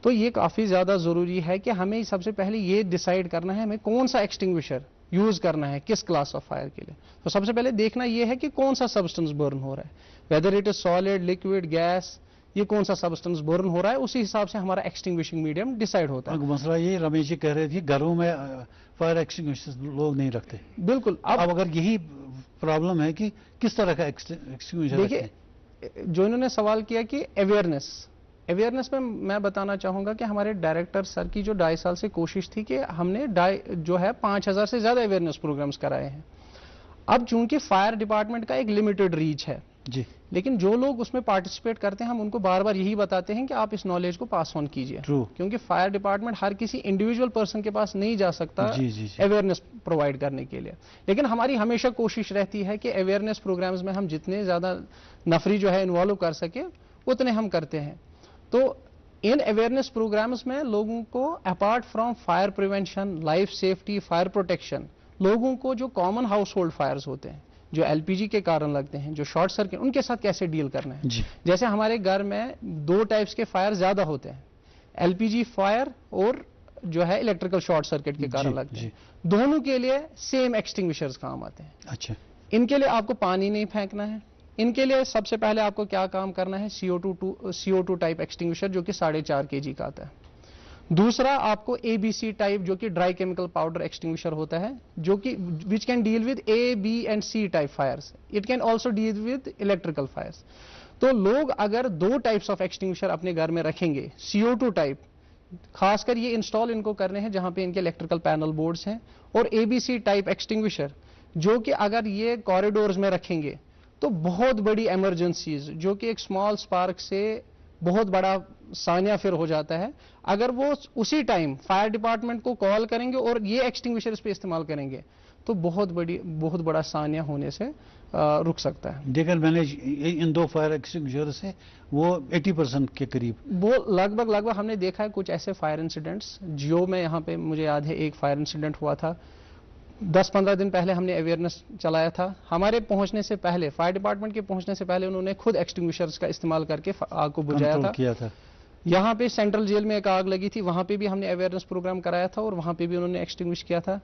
[SPEAKER 2] तो ये काफी ज्यादा जरूरी है कि हमें सबसे पहले ये डिसाइड करना है हमें कौन सा एक्सटिंग्विशर यूज करना है किस क्लास ऑफ फायर के लिए। तो सबसे पहले देखना ये है कि कौन सा सब्सटेंस बर्न हो रहा है, whether it is solid, liquid, gas, ये कौन सा सब्सटेंस बर्न हो रहा है, उसी हिसाब से हमारा एक्सटिंग्विशिंग मीडियम डिसाइड होता है।
[SPEAKER 1] मसला ये रमेश जी कह रहे थे घरों में फायर एक्सटिंग्विशर लोग नहीं रखते।
[SPEAKER 2] बिल्कुल।
[SPEAKER 1] अब अगर यही प्रॉब्लम है कि किस तरह का एक्सटिंग्विशर
[SPEAKER 2] देखिए, जो इन्होंने सवाल किया कि अवेयरनेस में मैं बताना चाहूंगा कि हमारे डायरेक्टर सर की जो 2.5 साल से कोशिश थी कि हमने जो है 5000 से ज्यादा अवेयरनेस प्रोग्राम्स कराए हैं। अब चूंकि फायर डिपार्टमेंट का एक लिमिटेड रीच है
[SPEAKER 1] जी,
[SPEAKER 2] लेकिन जो लोग उसमें पार्टिसिपेट करते हैं हम उनको बार बार यही बताते हैं कि आप इस नॉलेज को पास ऑन कीजिए, क्योंकि फायर डिपार्टमेंट हर किसी इंडिविजुअल पर्सन के पास नहीं जा सकता अवेयरनेस प्रोवाइड करने के लिए। लेकिन हमारी हमेशा कोशिश रहती है कि अवेयरनेस प्रोग्राम्स में हम जितने ज्यादा नफरी जो है इन्वॉल्व कर सके उतने हम करते हैं। तो इन अवेयरनेस प्रोग्राम्स में लोगों को apart from fire prevention, life safety, fire protection, लोगों को जो कॉमन हाउस होल्ड फायर्स होते हैं, जो एलपीजी के कारण लगते हैं, जो शॉर्ट सर्किट, उनके साथ कैसे डील करना है। जैसे हमारे घर में 2 टाइप्स के फायर ज्यादा होते हैं, एलपीजी फायर और जो है इलेक्ट्रिकल शॉर्ट सर्किट के कारण लगते हैं। दोनों के लिए सेम एक्सटिंग्विशर्स काम आते हैं।
[SPEAKER 1] अच्छा,
[SPEAKER 2] इनके लिए आपको पानी नहीं फेंकना है। इनके लिए सबसे पहले आपको क्या काम करना है, CO2 टाइप एक्सटिंग्विशर जो कि 4.5 kg का आता है। दूसरा आपको ABC टाइप जो कि ड्राई केमिकल पाउडर एक्सटिंग्विशर होता है, जो कि which can deal with A, B and C type fires. It can also deal with electrical fires. तो लोग अगर 2 टाइप्स ऑफ एक्सटिंग्विशर अपने घर में रखेंगे, CO2 टाइप, खासकर ये इंस्टॉल इनको करने हैं जहां पे इनके इलेक्ट्रिकल पैनल बोर्ड्स हैं, और ABC टाइप एक्सटिंग्विशर जो कि अगर ये कॉरिडोर्स में रखेंगे तो बहुत बड़ी इमरजेंसीज, जो कि एक स्मॉल स्पार्क से बहुत बड़ा सानिया फिर हो जाता है, अगर वो उसी टाइम फायर डिपार्टमेंट को कॉल करेंगे और ये एक्सटिंग्विशर इस पे इस्तेमाल करेंगे तो बहुत बड़ा सानिया होने से रुक सकता है।
[SPEAKER 1] देखकर मैंने इन 2 फायर एक्सटिंग्विशर से वो 80% के करीब,
[SPEAKER 2] वो लगभग हमने देखा है कुछ ऐसे फायर इंसिडेंट्स। जियो में यहाँ पे मुझे याद है एक फायर इंसिडेंट हुआ था, 10-15 दिन पहले हमने अवेयरनेस चलाया था। हमारे पहुंचने से पहले, फायर डिपार्टमेंट के पहुंचने से पहले उन्होंने खुद एक्सटिंग्विशर्स का इस्तेमाल करके आग को बुझाया था। यहाँ पे सेंट्रल जेल में एक आग लगी थी, वहां पे भी हमने अवेयरनेस प्रोग्राम कराया था और वहां पे भी उन्होंने एक्सटिंग्विश किया था।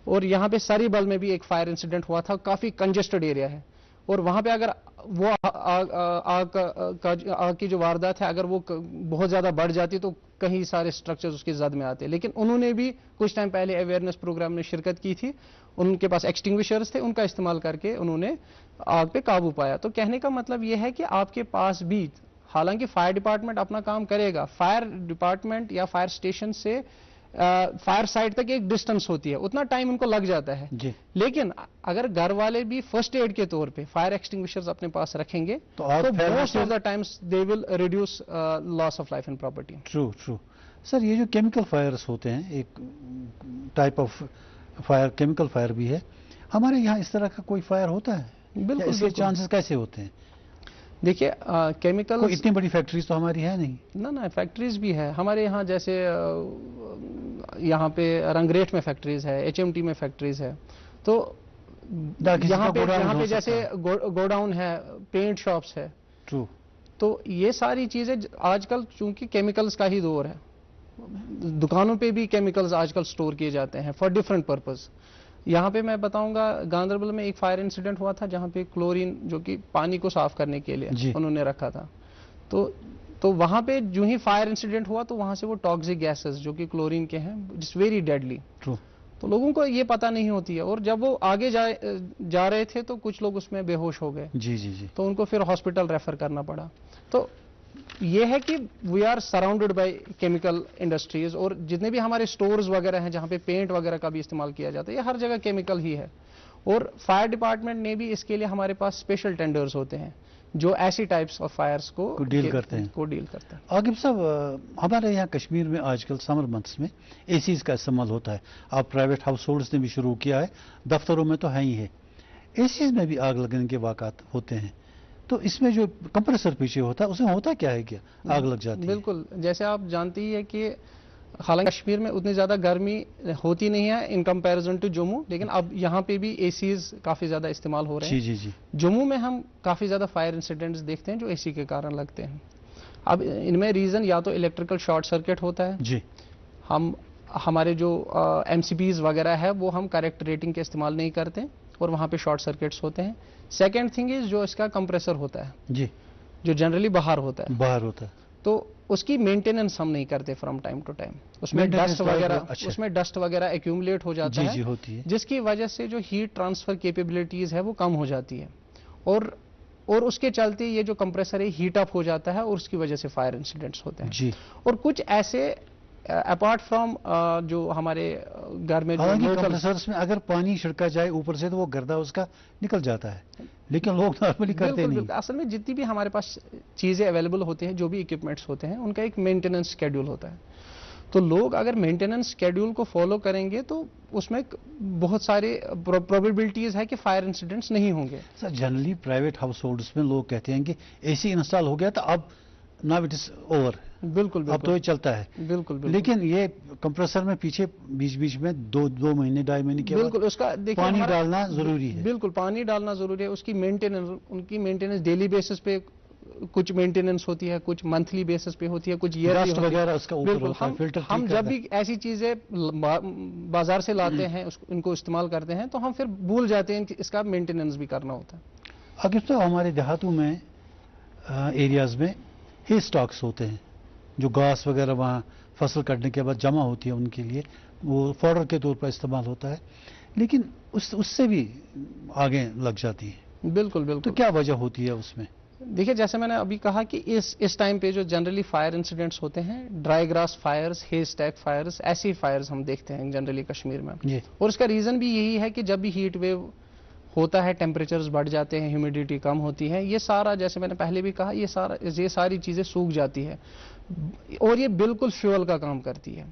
[SPEAKER 2] और यहाँ पे सारीबल में भी एक फायर इंसिडेंट हुआ था, काफी कंजेस्टेड एरिया है, और वहां पे अगर वो आग की जो वारदात है अगर वो बहुत ज्यादा बढ़ जाती तो कहीं सारे स्ट्रक्चर्स उसकी जद में आते। लेकिन उन्होंने भी कुछ टाइम पहले अवेयरनेस प्रोग्राम में शिरकत की थी ان کے پاس ایکسٹنگوشرز تھے, ان کا استعمال کر کے انہوں نے آگ پہ قابو پایا. تو کہنے کا مطلب یہ ہے کہ آپ کے پاس بھی, حالانکہ فائر ڈپارٹمنٹ اپنا کام کرے گا, فائر ڈپارٹمنٹ یا فائر اسٹیشن سے فائر سائٹ تک ایک ڈسٹنس ہوتی ہے, اتنا ٹائم ان کو لگ جاتا ہے
[SPEAKER 1] جی.
[SPEAKER 2] لیکن اگر گھر والے بھی فرسٹ ایڈ کے طور پہ فائر ایکسٹنگوشرز اپنے پاس رکھیں گے تو most of the times they will reduce loss of life and property.
[SPEAKER 1] True. Sir یہ جو کیمیکل فائرس ہوتے ہیں, ایک type of fire chemical fire بھی ہے, ہمارے یہاں اس طرح کا کوئی فائر ہوتا ہے؟
[SPEAKER 2] بالکل.
[SPEAKER 1] اس کے چانسز کیسے ہوتے ہیں؟
[SPEAKER 2] دیکھیے کیمیکل,
[SPEAKER 1] اتنی بڑی فیکٹریز تو ہماری ہے نہیں.
[SPEAKER 2] نہ فیکٹریز بھی ہے ہمارے یہاں, جیسے یہاں پہ رنگریٹ میں فیکٹریز ہے, HMT میں فیکٹریز ہے, تو یہاں پہ جیسے گوڈاؤن ہے, پینٹ شاپس ہے.
[SPEAKER 1] ٹرو.
[SPEAKER 2] تو یہ ساری چیزیں آج کل چونکہ کیمیکلز کا ہی دور ہے, دکانوں پہ بھی کیمیکلز آج کل سٹور کیے جاتے ہیں فار ڈفرنٹ پرپز. یہاں پہ میں بتاؤں گا, گاندربل میں ایک فائر انسیڈنٹ ہوا تھا جہاں پہ کلورین, جو کہ پانی کو صاف کرنے کے لیے انہوں نے رکھا تھا, تو وہاں پہ جو ہی فائر انسیڈنٹ ہوا تو وہاں سے وہ ٹاکسک گیسز جو کہ کلورین کے ہیں, اٹس ویری ڈیڈلی. تو لوگوں کو یہ پتہ نہیں ہوتی ہے, اور جب وہ آگے جا رہے تھے تو کچھ لوگ اس میں بے ہوش ہو گئے.
[SPEAKER 1] جی.
[SPEAKER 2] تو ان کو پھر ہاسپٹل ریفر کرنا پڑا. تو یہ ہے کہ we are surrounded by chemical industries, اور جتنے بھی ہمارے سٹورز وغیرہ ہیں جہاں پہ پینٹ وغیرہ کا بھی استعمال کیا جاتا ہے, یہ ہر جگہ کیمیکل ہی ہے. اور فائر ڈپارٹمنٹ نے بھی اس کے لیے ہمارے پاس اسپیشل ٹینڈرز ہوتے ہیں جو ایسی ٹائپس آف فائرز کو ڈیل کرتے ہیں.
[SPEAKER 1] عاقب صاحب, ہمارے یہاں کشمیر میں آج کل سمر منتھس میں ACs کا استعمال ہوتا ہے. آپ پرائیویٹ ہاؤس ہولڈس نے بھی شروع کیا ہے, دفتروں میں تو ہے ہی ہے. ACs میں بھی آگ لگنے کے واقعات ہوتے ہیں, تو اس میں جو کمپریسر پیچھے ہوتا ہے اس میں ہوتا کیا ہے, کیا آگ لگ جاتی ہے؟
[SPEAKER 2] بالکل, جیسے آپ جانتی ہیں کہ حالانکہ کشمیر میں اتنی زیادہ گرمی ہوتی نہیں ہے ان کمپیریزن ٹو جموں, لیکن اب یہاں پہ بھی ACs کافی زیادہ استعمال ہو رہے ہیں.
[SPEAKER 1] جی.
[SPEAKER 2] جموں میں ہم کافی زیادہ فائر انسیڈنٹس دیکھتے ہیں جو AC کے کارن لگتے ہیں. اب ان میں ریزن یا تو الیکٹریکل شارٹ سرکٹ ہوتا ہے
[SPEAKER 1] جی,
[SPEAKER 2] ہمارے جو MCBs وغیرہ ہے وہ ہم کریکٹ ریٹنگ کے استعمال نہیں کرتے اور وہاں پہ شارٹ سرکٹس ہوتے ہیں. سیکنڈ تھنگ از جو اس کا کمپریسر ہوتا ہے
[SPEAKER 1] جی,
[SPEAKER 2] جو جنرلی باہر ہوتا ہے, تو اس کی مینٹیننس ہم نہیں کرتے فرام ٹائم ٹو ٹائم. اس میں ڈسٹ وغیرہ ایکیومولیٹ ہو جاتا ہے,
[SPEAKER 1] ہوتی ہے,
[SPEAKER 2] جس کی وجہ سے جو ہیٹ ٹرانسفر کیپیبلٹیز ہے وہ کم ہو جاتی ہے, اور اس کے چلتے یہ جو کمپریسر ہے ہیٹ اپ ہو جاتا ہے اور اس کی وجہ سے فائر انسیڈنٹس ہوتے ہیں.
[SPEAKER 1] جی.
[SPEAKER 2] اور کچھ ایسے اپارٹ فرام جو ہمارے گھر میں
[SPEAKER 1] کمپریسرز میں اگر پانی چھڑکا جائے اوپر سے تو وہ گردہ اس کا نکل جاتا ہے, لیکن لوگ نارملی کرتے نہیں.
[SPEAKER 2] اصل میں جتنی بھی ہمارے پاس چیزیں اویلیبل ہوتی ہیں, جو بھی اکوپمنٹس ہوتے ہیں, ان کا ایک مینٹیننس اسکیڈول ہوتا ہے. تو لوگ اگر مینٹیننس اسکیڈول کو فالو کریں گے تو اس میں بہت سارے پروبیبلٹیز ہے کہ فائر انسیڈنٹس نہیں ہوں گے.
[SPEAKER 1] سر جنرلی پرائیویٹ ہاؤس ہولڈس میں لوگ کہتے ہیں کہ AC انسٹال ہو گیا تو اب ناؤ اٹ از اوور,
[SPEAKER 2] بالکل
[SPEAKER 1] اب تو یہ چلتا ہے.
[SPEAKER 2] بالکل.
[SPEAKER 1] لیکن یہ کمپریسر میں پیچھے بیچ میں دو مہینے 2.5 مہینے کے
[SPEAKER 2] بالکل اس کا
[SPEAKER 1] پانی ڈالنا ضروری ہے.
[SPEAKER 2] بالکل پانی ڈالنا ضروری ہے. اس کی مینٹیننس ڈیلی بیسس پہ کچھ مینٹیننس ہوتی ہے, کچھ منتھلی بیسس پہ ہوتی ہے, کچھ ایئرلی
[SPEAKER 1] وغیرہ اس کا اوپر ہوتا ہے, فلٹر.
[SPEAKER 2] ہم جب بھی ایسی چیزیں بازار سے لاتے ہیں ان کو استعمال کرتے ہیں تو ہم پھر بھول جاتے ہیں کہ اس کا مینٹیننس بھی کرنا ہوتا ہے.
[SPEAKER 1] عاقب صاحب, ہمارے دیہاتوں میں ایریاز میں ہی اسٹاکس ہوتے ہیں جو گھاس وغیرہ وہاں فصل کٹنے کے بعد جمع ہوتی ہے, ان کے لیے وہ فوڈر کے طور پر استعمال ہوتا ہے, لیکن اس سے بھی آگے لگ جاتی ہے.
[SPEAKER 2] بالکل.
[SPEAKER 1] تو کیا وجہ ہوتی ہے اس میں؟
[SPEAKER 2] دیکھیے جیسے میں نے ابھی کہا کہ اس ٹائم پہ جو جنرلی فائر انسیڈنٹس ہوتے ہیں, ڈرائی گراس فائرز, ہی اسٹیک فائرز, ایسی فائرز ہم دیکھتے ہیں جنرلی کشمیر میں. اور اس کا ریزن بھی یہی ہے کہ جب بھی ہیٹ ویو ہوتا ہے, ٹیمپریچرز بڑھ جاتے ہیں, ہیومیڈیٹی کم ہوتی ہے, یہ سارا جیسے میں نے پہلے بھی کہا یہ ساری چیزیں سوکھ جاتی ہے, اور یہ بالکل فیول کا کام کرتی ہے.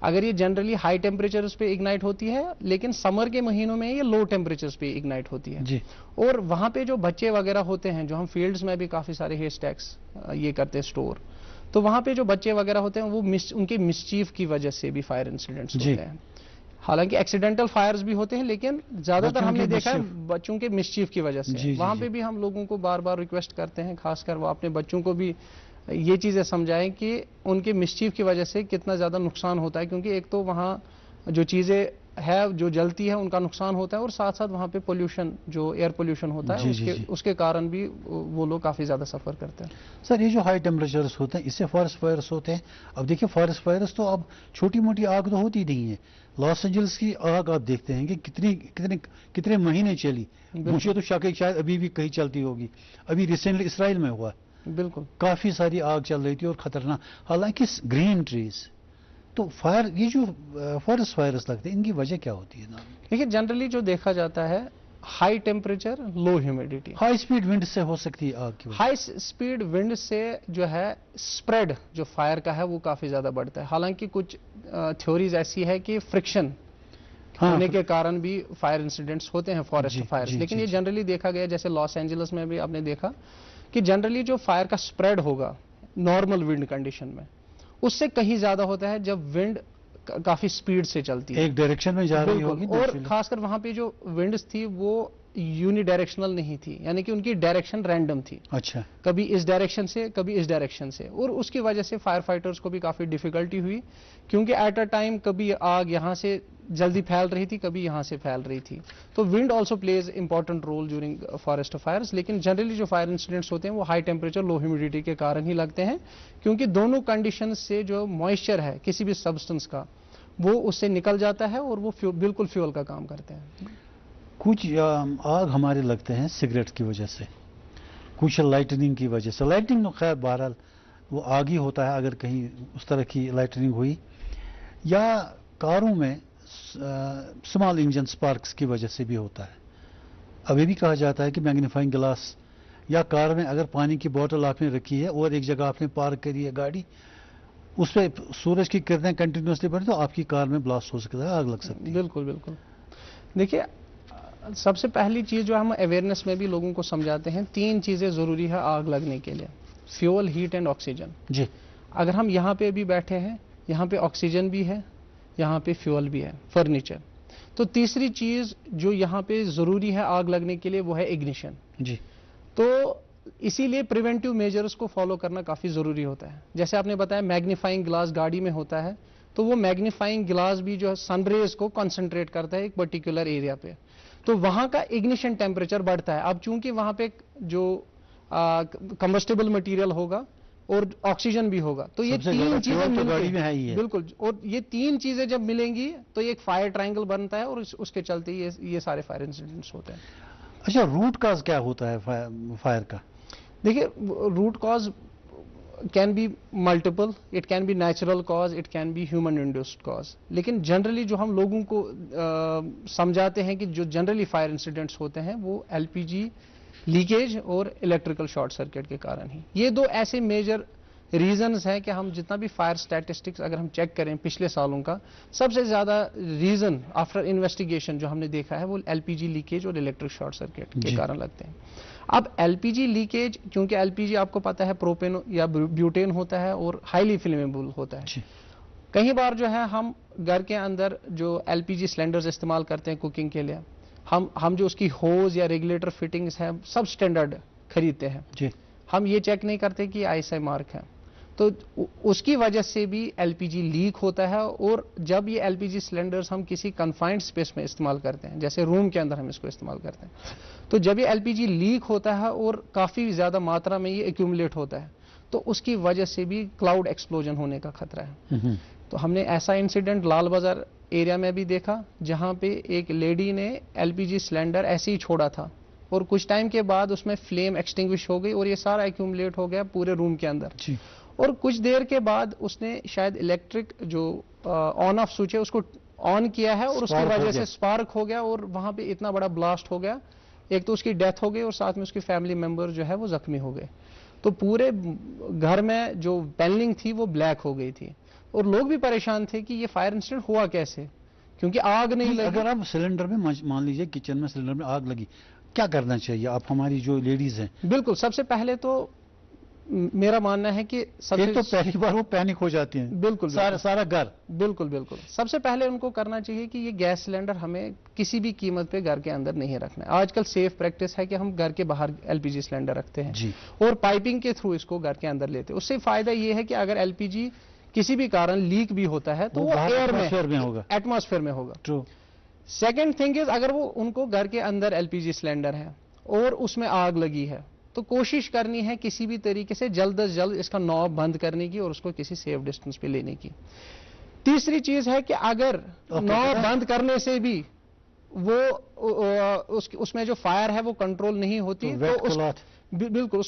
[SPEAKER 2] اگر یہ جنرلی ہائی ٹیمپریچرز پہ اگنائٹ ہوتی ہے, لیکن سمر کے مہینوں میں یہ لو ٹیمپریچرز پہ اگنائٹ ہوتی ہے. اور وہاں پہ جو بچے وغیرہ ہوتے ہیں, جو ہم فیلڈز میں بھی کافی سارے ہی اسٹیکس یہ کرتے ہیں اسٹور, تو وہاں پہ جو بچے وغیرہ ہوتے ہیں وہ ان کے مسچیف کی وجہ سے بھی فائر انسیڈنٹس ہوتے ہیں. حالانکہ ایکسیڈنٹل فائرز بھی ہوتے ہیں, لیکن زیادہ تر ہم نے دیکھا ہے بچوں کے مسچیف کی وجہ سے. وہاں پہ بھی ہم لوگوں کو بار بار ریکویسٹ کرتے ہیں, خاص کر وہ اپنے بچوں کو بھی یہ چیزیں سمجھائیں کہ ان کے مسچیف کی وجہ سے کتنا زیادہ نقصان ہوتا ہے, کیونکہ ایک تو وہاں جو چیزیں है जो जलती है उनका नुकसान होता है, और साथ साथ वहाँ पे पोल्यूशन जो एयर पोल्यूशन होता है उसके कारण भी वो लोग काफ़ी ज़्यादा सफ़र करते हैं।
[SPEAKER 1] सर ये जो हाई टेम्परेचर्स होते हैं इससे फॉरेस्ट फायर्स होते हैं। अब देखिए फॉरेस्ट फायर्स तो अब छोटी मोटी आग तो होती नहीं है। लॉस एंजल्स की आग आप देखते हैं कि कितने महीने चली। मुझे तो शक है शायद अभी भी कहीं चलती होगी। अभी रिसेंटली इसराइल में हुआ,
[SPEAKER 2] बिल्कुल
[SPEAKER 1] काफ़ी सारी आग चल रही थी और खतरनाक, हालांकि ग्रीन ट्रीज। तो फायर, ये जो फॉरेस्ट फायर्स लगते हैं इनकी वजह क्या होती है?
[SPEAKER 2] देखिए जनरली जो देखा जाता है हाई टेम्परेचर, लो ह्यूमिडिटी।
[SPEAKER 1] हाई स्पीड विंड से हो सकती है आग की वजह।
[SPEAKER 2] हाई स्पीड विंड से जो है स्प्रेड जो फायर का है वो काफ़ी ज़्यादा बढ़ता है। हालांकि कुछ थ्योरीज ऐसी है कि फ्रिक्शन होने के कारण भी फायर इंसिडेंट्स होते हैं फॉरेस्ट फायर, लेकिन ये जनरली देखा गया, जैसे लॉस एंजल्स में भी आपने देखा कि जनरली जो फायर का स्प्रेड होगा नॉर्मल विंड कंडीशन में उससे कहीं ज्यादा होता है जब विंड काफी स्पीड से चलती है,
[SPEAKER 1] एक डायरेक्शन में जा रही होगी।
[SPEAKER 2] और खासकर वहां पे जो विंड्स थी वो यूनिडायरेक्शनल नहीं थी, यानी कि उनकी डायरेक्शन रैंडम थी।
[SPEAKER 1] अच्छा,
[SPEAKER 2] कभी इस डायरेक्शन से कभी इस डायरेक्शन से, और उसकी वजह से फायर फाइटर्स को भी काफी डिफिकल्टी हुई, क्योंकि एट अ टाइम कभी आग यहां से जल्दी फैल रही थी, कभी यहां से फैल रही थी। तो wind also plays important role during forest fires, लेकिन जनरली जो फायर इंसिडेंट्स होते हैं वो हाई टेम्परेचर लो ह्यूमिडिटी के कारण ही लगते हैं, क्योंकि दोनों कंडीशन से जो मॉइस्चर है किसी भी सब्सटेंस का वो उससे निकल जाता है और वो बिल्कुल फ्यूल का काम करते हैं।
[SPEAKER 1] कुछ आग हमारे लगते हैं सिगरेट की वजह से, कुछ लाइटनिंग की वजह से। लाइटनिंग तो खैर बहरहाल वो आग ही होता है अगर कहीं उस तरह की लाइटनिंग हुई, या कारों में स्मॉल इंजन स्पार्क्स की वजह से भी होता है। अभी भी कहा जाता है कि मैग्नीफाइंग ग्लास या कार में अगर पानी की बोतल आपने रखी है और एक जगह आपने पार्क करी है गाड़ी, उस पर सूरज की किरणें कंटिन्यूसली पड़ी तो आपकी कार में ब्लास्ट हो सकता है, आग लग सकती है।
[SPEAKER 2] बिल्कुल बिल्कुल। देखिए सबसे पहली चीज़ जो हम अवेयरनेस में भी लोगों को समझाते हैं, 3 चीज़ें ज़रूरी है आग लगने के लिए, फ्यूल, हीट एंड ऑक्सीजन।
[SPEAKER 1] जी,
[SPEAKER 2] अगर हम यहाँ पे भी बैठे हैं, यहाँ पे ऑक्सीजन भी है, यहाँ पे फ्यूल भी है, फर्नीचर, तो तीसरी चीज़ जो यहाँ पे ज़रूरी है आग लगने के लिए वो है इग्निशन।
[SPEAKER 1] जी,
[SPEAKER 2] तो इसीलिए प्रिवेंटिव मेजर्स को फॉलो करना काफ़ी ज़रूरी होता है। जैसे आपने बताया मैग्नीफाइंग ग्लास गाड़ी में होता है, तो वो मैग्नीफाइंग ग्लास भी जो है सनरेज को कंसंट्रेट करता है एक पर्टिकुलर एरिया पे, तो वहाँ का इग्निशन टेम्परेचर बढ़ता है। अब चूंकि वहाँ पे जो कंबस्टेबल मटेरियल होगा और ऑक्सीजन भी होगा, तो ये 3 चीजें
[SPEAKER 1] गाड़ी में है ही है।
[SPEAKER 2] बिल्कुल, और ये 3 चीजें जब मिलेंगी तो एक फायर ट्रायंगल बनता है और उसके चलते ये सारे फायर इंसिडेंट्स होते हैं।
[SPEAKER 1] अच्छा, रूट कॉज क्या होता है फायर का?
[SPEAKER 2] देखिए root cause can be multiple, it can be natural cause, it can be human induced cause, लेकिन जनरली जो हम लोगों को समझाते हैं कि जो जनरली फायर इंसिडेंट्स होते हैं वो एलपीजी लीकेज और इलेक्ट्रिकल शॉर्ट सर्किट के कारण ही। ये 2 ऐसे मेजर रीजंस हैं कि हम जितना भी फायर स्टैटिस्टिक्स अगर हम चेक करें पिछले सालों का, सबसे ज़्यादा रीजन आफ्टर इन्वेस्टिगेशन जो हमने देखा है वो एलपीजी लीकेज और इलेक्ट्रिक शॉर्ट सर्किट के कारण लगते हैं। अब एलपीजी लीकेज, क्योंकि एलपीजी आपको पता है प्रोपेन या ब्यूटेन होता है और हाईली फ्लेमेबल होता है। कई बार जो है हम घर के अंदर जो एलपीजी सिलेंडर्स इस्तेमाल करते हैं कुकिंग के लिए, हम जो उसकी होज या रेगुलेटर फिटिंग्स हैं सब स्टैंडर्ड खरीदते हैं जी। हम ये चेक नहीं करते कि आईएसआई मार्क है, तो उसकी वजह से भी एलपीजी लीक होता है। और जब ये एलपीजी सिलेंडर्स हम किसी कन्फाइंड स्पेस में इस्तेमाल करते हैं, जैसे रूम के अंदर हम इसको इस्तेमाल करते हैं, तो जब ये एलपीजी लीक होता है और काफ़ी ज़्यादा मात्रा में ये एक्यूमुलेट होता है, तो उसकी वजह से भी क्लाउड एक्सप्लोजन होने का खतरा है। तो हमने ऐसा इंसिडेंट लाल बाजार एरिया में भी देखा, जहां पे एक लेडी ने एलपीजी सिलेंडर ऐसे ही छोड़ा था और कुछ टाइम के बाद उसमें फ्लेम एक्सटिंग्विश हो गई और ये सारा एक्यूमुलेट हो गया पूरे रूम के अंदर जी। और कुछ देर के बाद उसने शायद इलेक्ट्रिक जो ऑन ऑफ स्विच है उसको ऑन किया है और उसकी वजह से स्पार्क हो गया और वहां पे इतना बड़ा ब्लास्ट हो गया, एक तो उसकी डेथ हो गई और साथ में उसकी फैमिली मेंबर जो है वो जख्मी हो गए। तो पूरे घर में जो पैनलिंग थी वो ब्लैक हो गई थी और लोग भी परेशान थे कि ये फायर इंसिडेंट हुआ कैसे, क्योंकि आग नहीं लगी।
[SPEAKER 1] अगर आप सिलेंडर में मान लीजिए किचन में सिलेंडर में आग लगी, क्या करना चाहिए आप हमारी जो लेडीज हैं?
[SPEAKER 2] बिल्कुल, सबसे पहले तो मेरा मानना है कि
[SPEAKER 1] एक तो पहली बार वो पैनिक हो जाती हैं,
[SPEAKER 2] बिल्कुल
[SPEAKER 1] सारा घर।
[SPEAKER 2] बिल्कुल बिल्कुल, सबसे पहले उनको करना चाहिए कि ये गैस सिलेंडर हमें किसी भी कीमत पे घर के अंदर नहीं रखना है। आजकल सेफ प्रैक्टिस है कि हम घर के बाहर एलपीजी सिलेंडर रखते हैं जी। और पाइपिंग के थ्रू इसको घर के अंदर लेते हैं। उससे फायदा ये है कि अगर एलपीजी किसी भी कारण लीक भी होता है तो वो एयर में होगा, एटमॉस्फेयर में होगा। सेकेंड थिंग इज, अगर वो उनको घर के अंदर एलपीजी सिलेंडर है और उसमें आग लगी है, तो कोशिश करनी है किसी भी तरीके से जल्द अज जल्द इसका नॉब बंद करने की और उसको किसी सेफ डिस्टेंस पे लेने की। तीसरी चीज है कि अगर नॉब बंद करने से भी वो उसमें जो फायर है वो कंट्रोल नहीं होती, तो बिल्कुल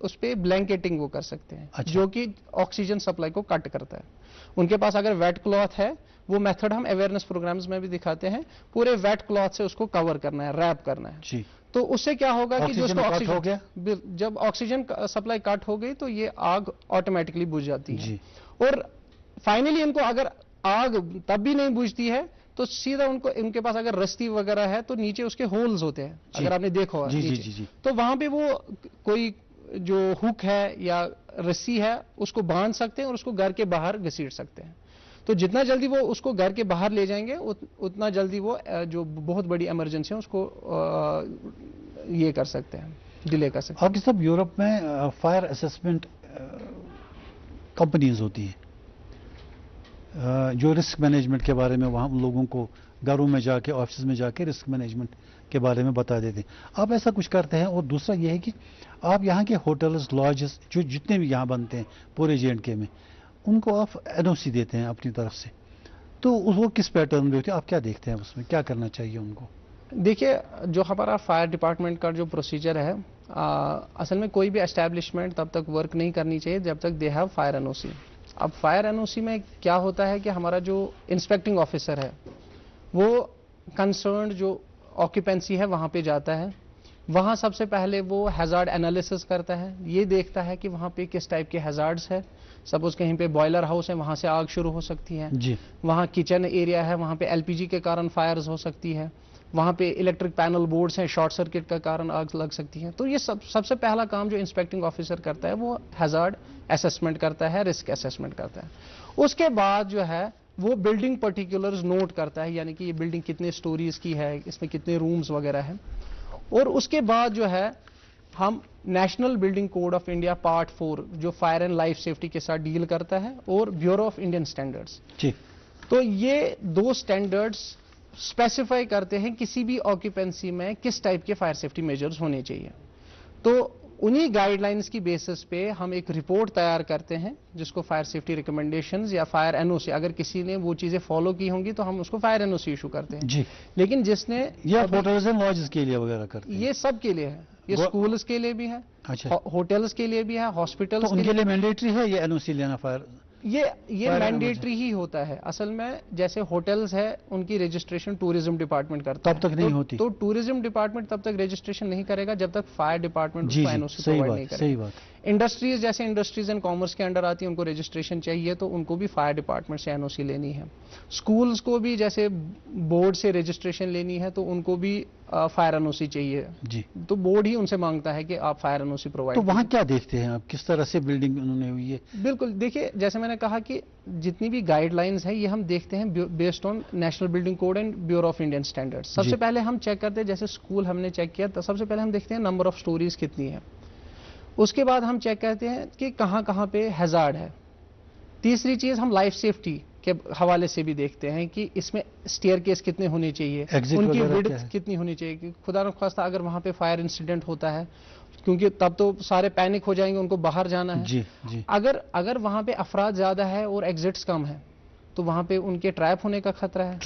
[SPEAKER 2] उस पे ब्लैंकेटिंग वो कर सकते हैं। अच्छा। जो कि ऑक्सीजन सप्लाई को कट करता है। उनके पास अगर वेट क्लॉथ है, वो मेथड हम अवेयरनेस प्रोग्राम्स में भी दिखाते हैं, पूरे वेट क्लॉथ से उसको कवर करना है, रैप करना है जी। तो उससे क्या होगा कि जो ऑक्सीजन हो गया, जब ऑक्सीजन सप्लाई कट हो गई तो ये आग ऑटोमेटिकली बुझ जाती है जी। और फाइनली इनको अगर आग तब भी नहीं बुझती है तो सीधा उनके पास अगर रस्सी वगैरह है तो नीचे उसके होल्स होते हैं, अगर आपने देखा होगा नीचे, तो वहां पे वो कोई जो हुक है या रस्सी है उसको बांध सकते हैं और उसको घर के बाहर घसीट सकते हैं। तो जितना जल्दी वो उसको घर के बाहर ले जाएंगे उतना जल्दी वो जो बहुत बड़ी इमरजेंसी है उसको ये कर सकते हैं, डिले कर सकते हैं।
[SPEAKER 1] आपके सब यूरोप में फायर असेसमेंट कंपनीज होती हैं जो रिस्क मैनेजमेंट के बारे में वहाँ लोगों को घरों में जाके, ऑफिस में जाके रिस्क मैनेजमेंट के बारे में बता देते हैं। आप ऐसा कुछ करते हैं? और दूसरा ये है कि आप यहाँ के होटल्स, लॉजेस जो जितने भी यहाँ बनते हैं पूरे J&K में, उनको आप NOC देते हैं अपनी तरफ से, तो वो किस पैटर्न में होती है? आप क्या देखते हैं उसमें, क्या करना चाहिए उनको?
[SPEAKER 2] देखिए, जो हमारा फायर डिपार्टमेंट का जो प्रोसीजर है, असल में कोई भी एस्टैब्लिशमेंट तब तक वर्क नहीं करनी चाहिए जब तक दे हैव फायर NOC। अब फायर NOC में क्या होता है कि हमारा जो इंस्पेक्टिंग ऑफिसर है वो कंसर्न्ड जो ऑक्यूपेंसी है वहाँ पे जाता है, वहाँ सबसे पहले वो हैजार्ड एनालिसिस करता है, ये देखता है कि वहाँ पे किस टाइप के हैजार्ड्स है। सपोज कहीं पे बॉयलर हाउस है, वहाँ से आग शुरू हो सकती है जी। वहाँ किचन एरिया है, वहाँ पे LPG के कारण फायर्स हो सकती है, वहाँ पे इलेक्ट्रिक पैनल बोर्ड्स हैं, शॉर्ट सर्किट का कारण आग लग सकती है। तो ये सबसे पहला काम जो इंस्पेक्टिंग ऑफिसर करता है वो हैजार्ड असेसमेंट करता है, रिस्क असेसमेंट करता है। उसके बाद जो है वो बिल्डिंग पर्टिकुलर्स नोट करता है, यानी कि ये बिल्डिंग कितने स्टोरीज की है, इसमें कितने रूम्स वगैरह हैं। और उसके बाद जो है हम national building code of India part 4 जो फायर एंड लाइफ सेफ्टी के साथ डील करता है, और ब्यूरो ऑफ इंडियन स्टैंडर्ड्स, तो ये दो स्टैंडर्ड्स स्पेसिफाई करते हैं किसी भी ऑक्यूपेंसी में किस टाइप के फायर सेफ्टी मेजर्स होने चाहिए। तो उन्हीं गाइडलाइंस की बेसिस पे हम एक रिपोर्ट तैयार करते हैं जिसको फायर सेफ्टी रिकमेंडेशंस या फायर NOC, अगर किसी ने वो चीजें फॉलो की होंगी तो हम उसको फायर NOC इशू करते हैं जी। लेकिन जिसने
[SPEAKER 1] ये होटल्स एंड लॉजेस के लिए वगैरह करते हैं,
[SPEAKER 2] ये सब के लिए है, ये स्कूल्स के लिए भी है, अच्छा, होटल्स के लिए भी है, हॉस्पिटल्स,
[SPEAKER 1] तो उनके लिए मैंडेटरी है ये NOC लेना फायर?
[SPEAKER 2] ये मैंडेटरी ही होता है। असल में जैसे होटल्स है उनकी रजिस्ट्रेशन टूरिज्म डिपार्टमेंट करता है,
[SPEAKER 1] तब तक नहीं होती,
[SPEAKER 2] तो टूरिज्म डिपार्टमेंट तब तक रजिस्ट्रेशन नहीं करेगा जब तक फायर डिपार्टमेंट उसको NOC प्रोवाइड नहीं करेगा।
[SPEAKER 1] सही बात।
[SPEAKER 2] इंडस्ट्रीज जैसे इंडस्ट्रीज एंड कॉमर्स के अंडर आती है, उनको रजिस्ट्रेशन चाहिए तो उनको भी फायर डिपार्टमेंट से NOC लेनी है। स्कूल्स को भी जैसे बोर्ड से रजिस्ट्रेशन लेनी है तो उनको भी फायर NOC चाहिए जी। तो बोर्ड ही उनसे मांगता है कि आप फायर NOC प्रोवाइड।
[SPEAKER 1] तो वहाँ क्या देखते हैं आप, किस तरह से बिल्डिंग उन्होंने हुई है?
[SPEAKER 2] बिल्कुल, देखिए जैसे मैंने कहा कि जितनी भी गाइडलाइंस है ये हम देखते हैं based on national building code and bureau of Indian standards. सबसे पहले हम चेक करते हैं, जैसे स्कूल हमने चेक किया तो सबसे पहले हम देखते हैं नंबर ऑफ स्टोरीज कितनी है। उसके बाद हम चेक करते हैं कि कहाँ कहाँ पे हैजार्ड है। तीसरी चीज हम लाइफ सेफ्टी के हवाले से भी देखते हैं कि इसमें स्टेयरकेस कितने होने चाहिए, उनकी विड्थ कितनी होनी चाहिए, कि खुदा न खास्ता अगर वहां पे फायर इंसिडेंट होता है, क्योंकि तब तो सारे पैनिक हो जाएंगे, उनको बाहर जाना है जी। अगर वहां पे अफराद ज्यादा है और एग्जिट्स कम है तो वहां पे उनके ट्रैप होने का खतरा है,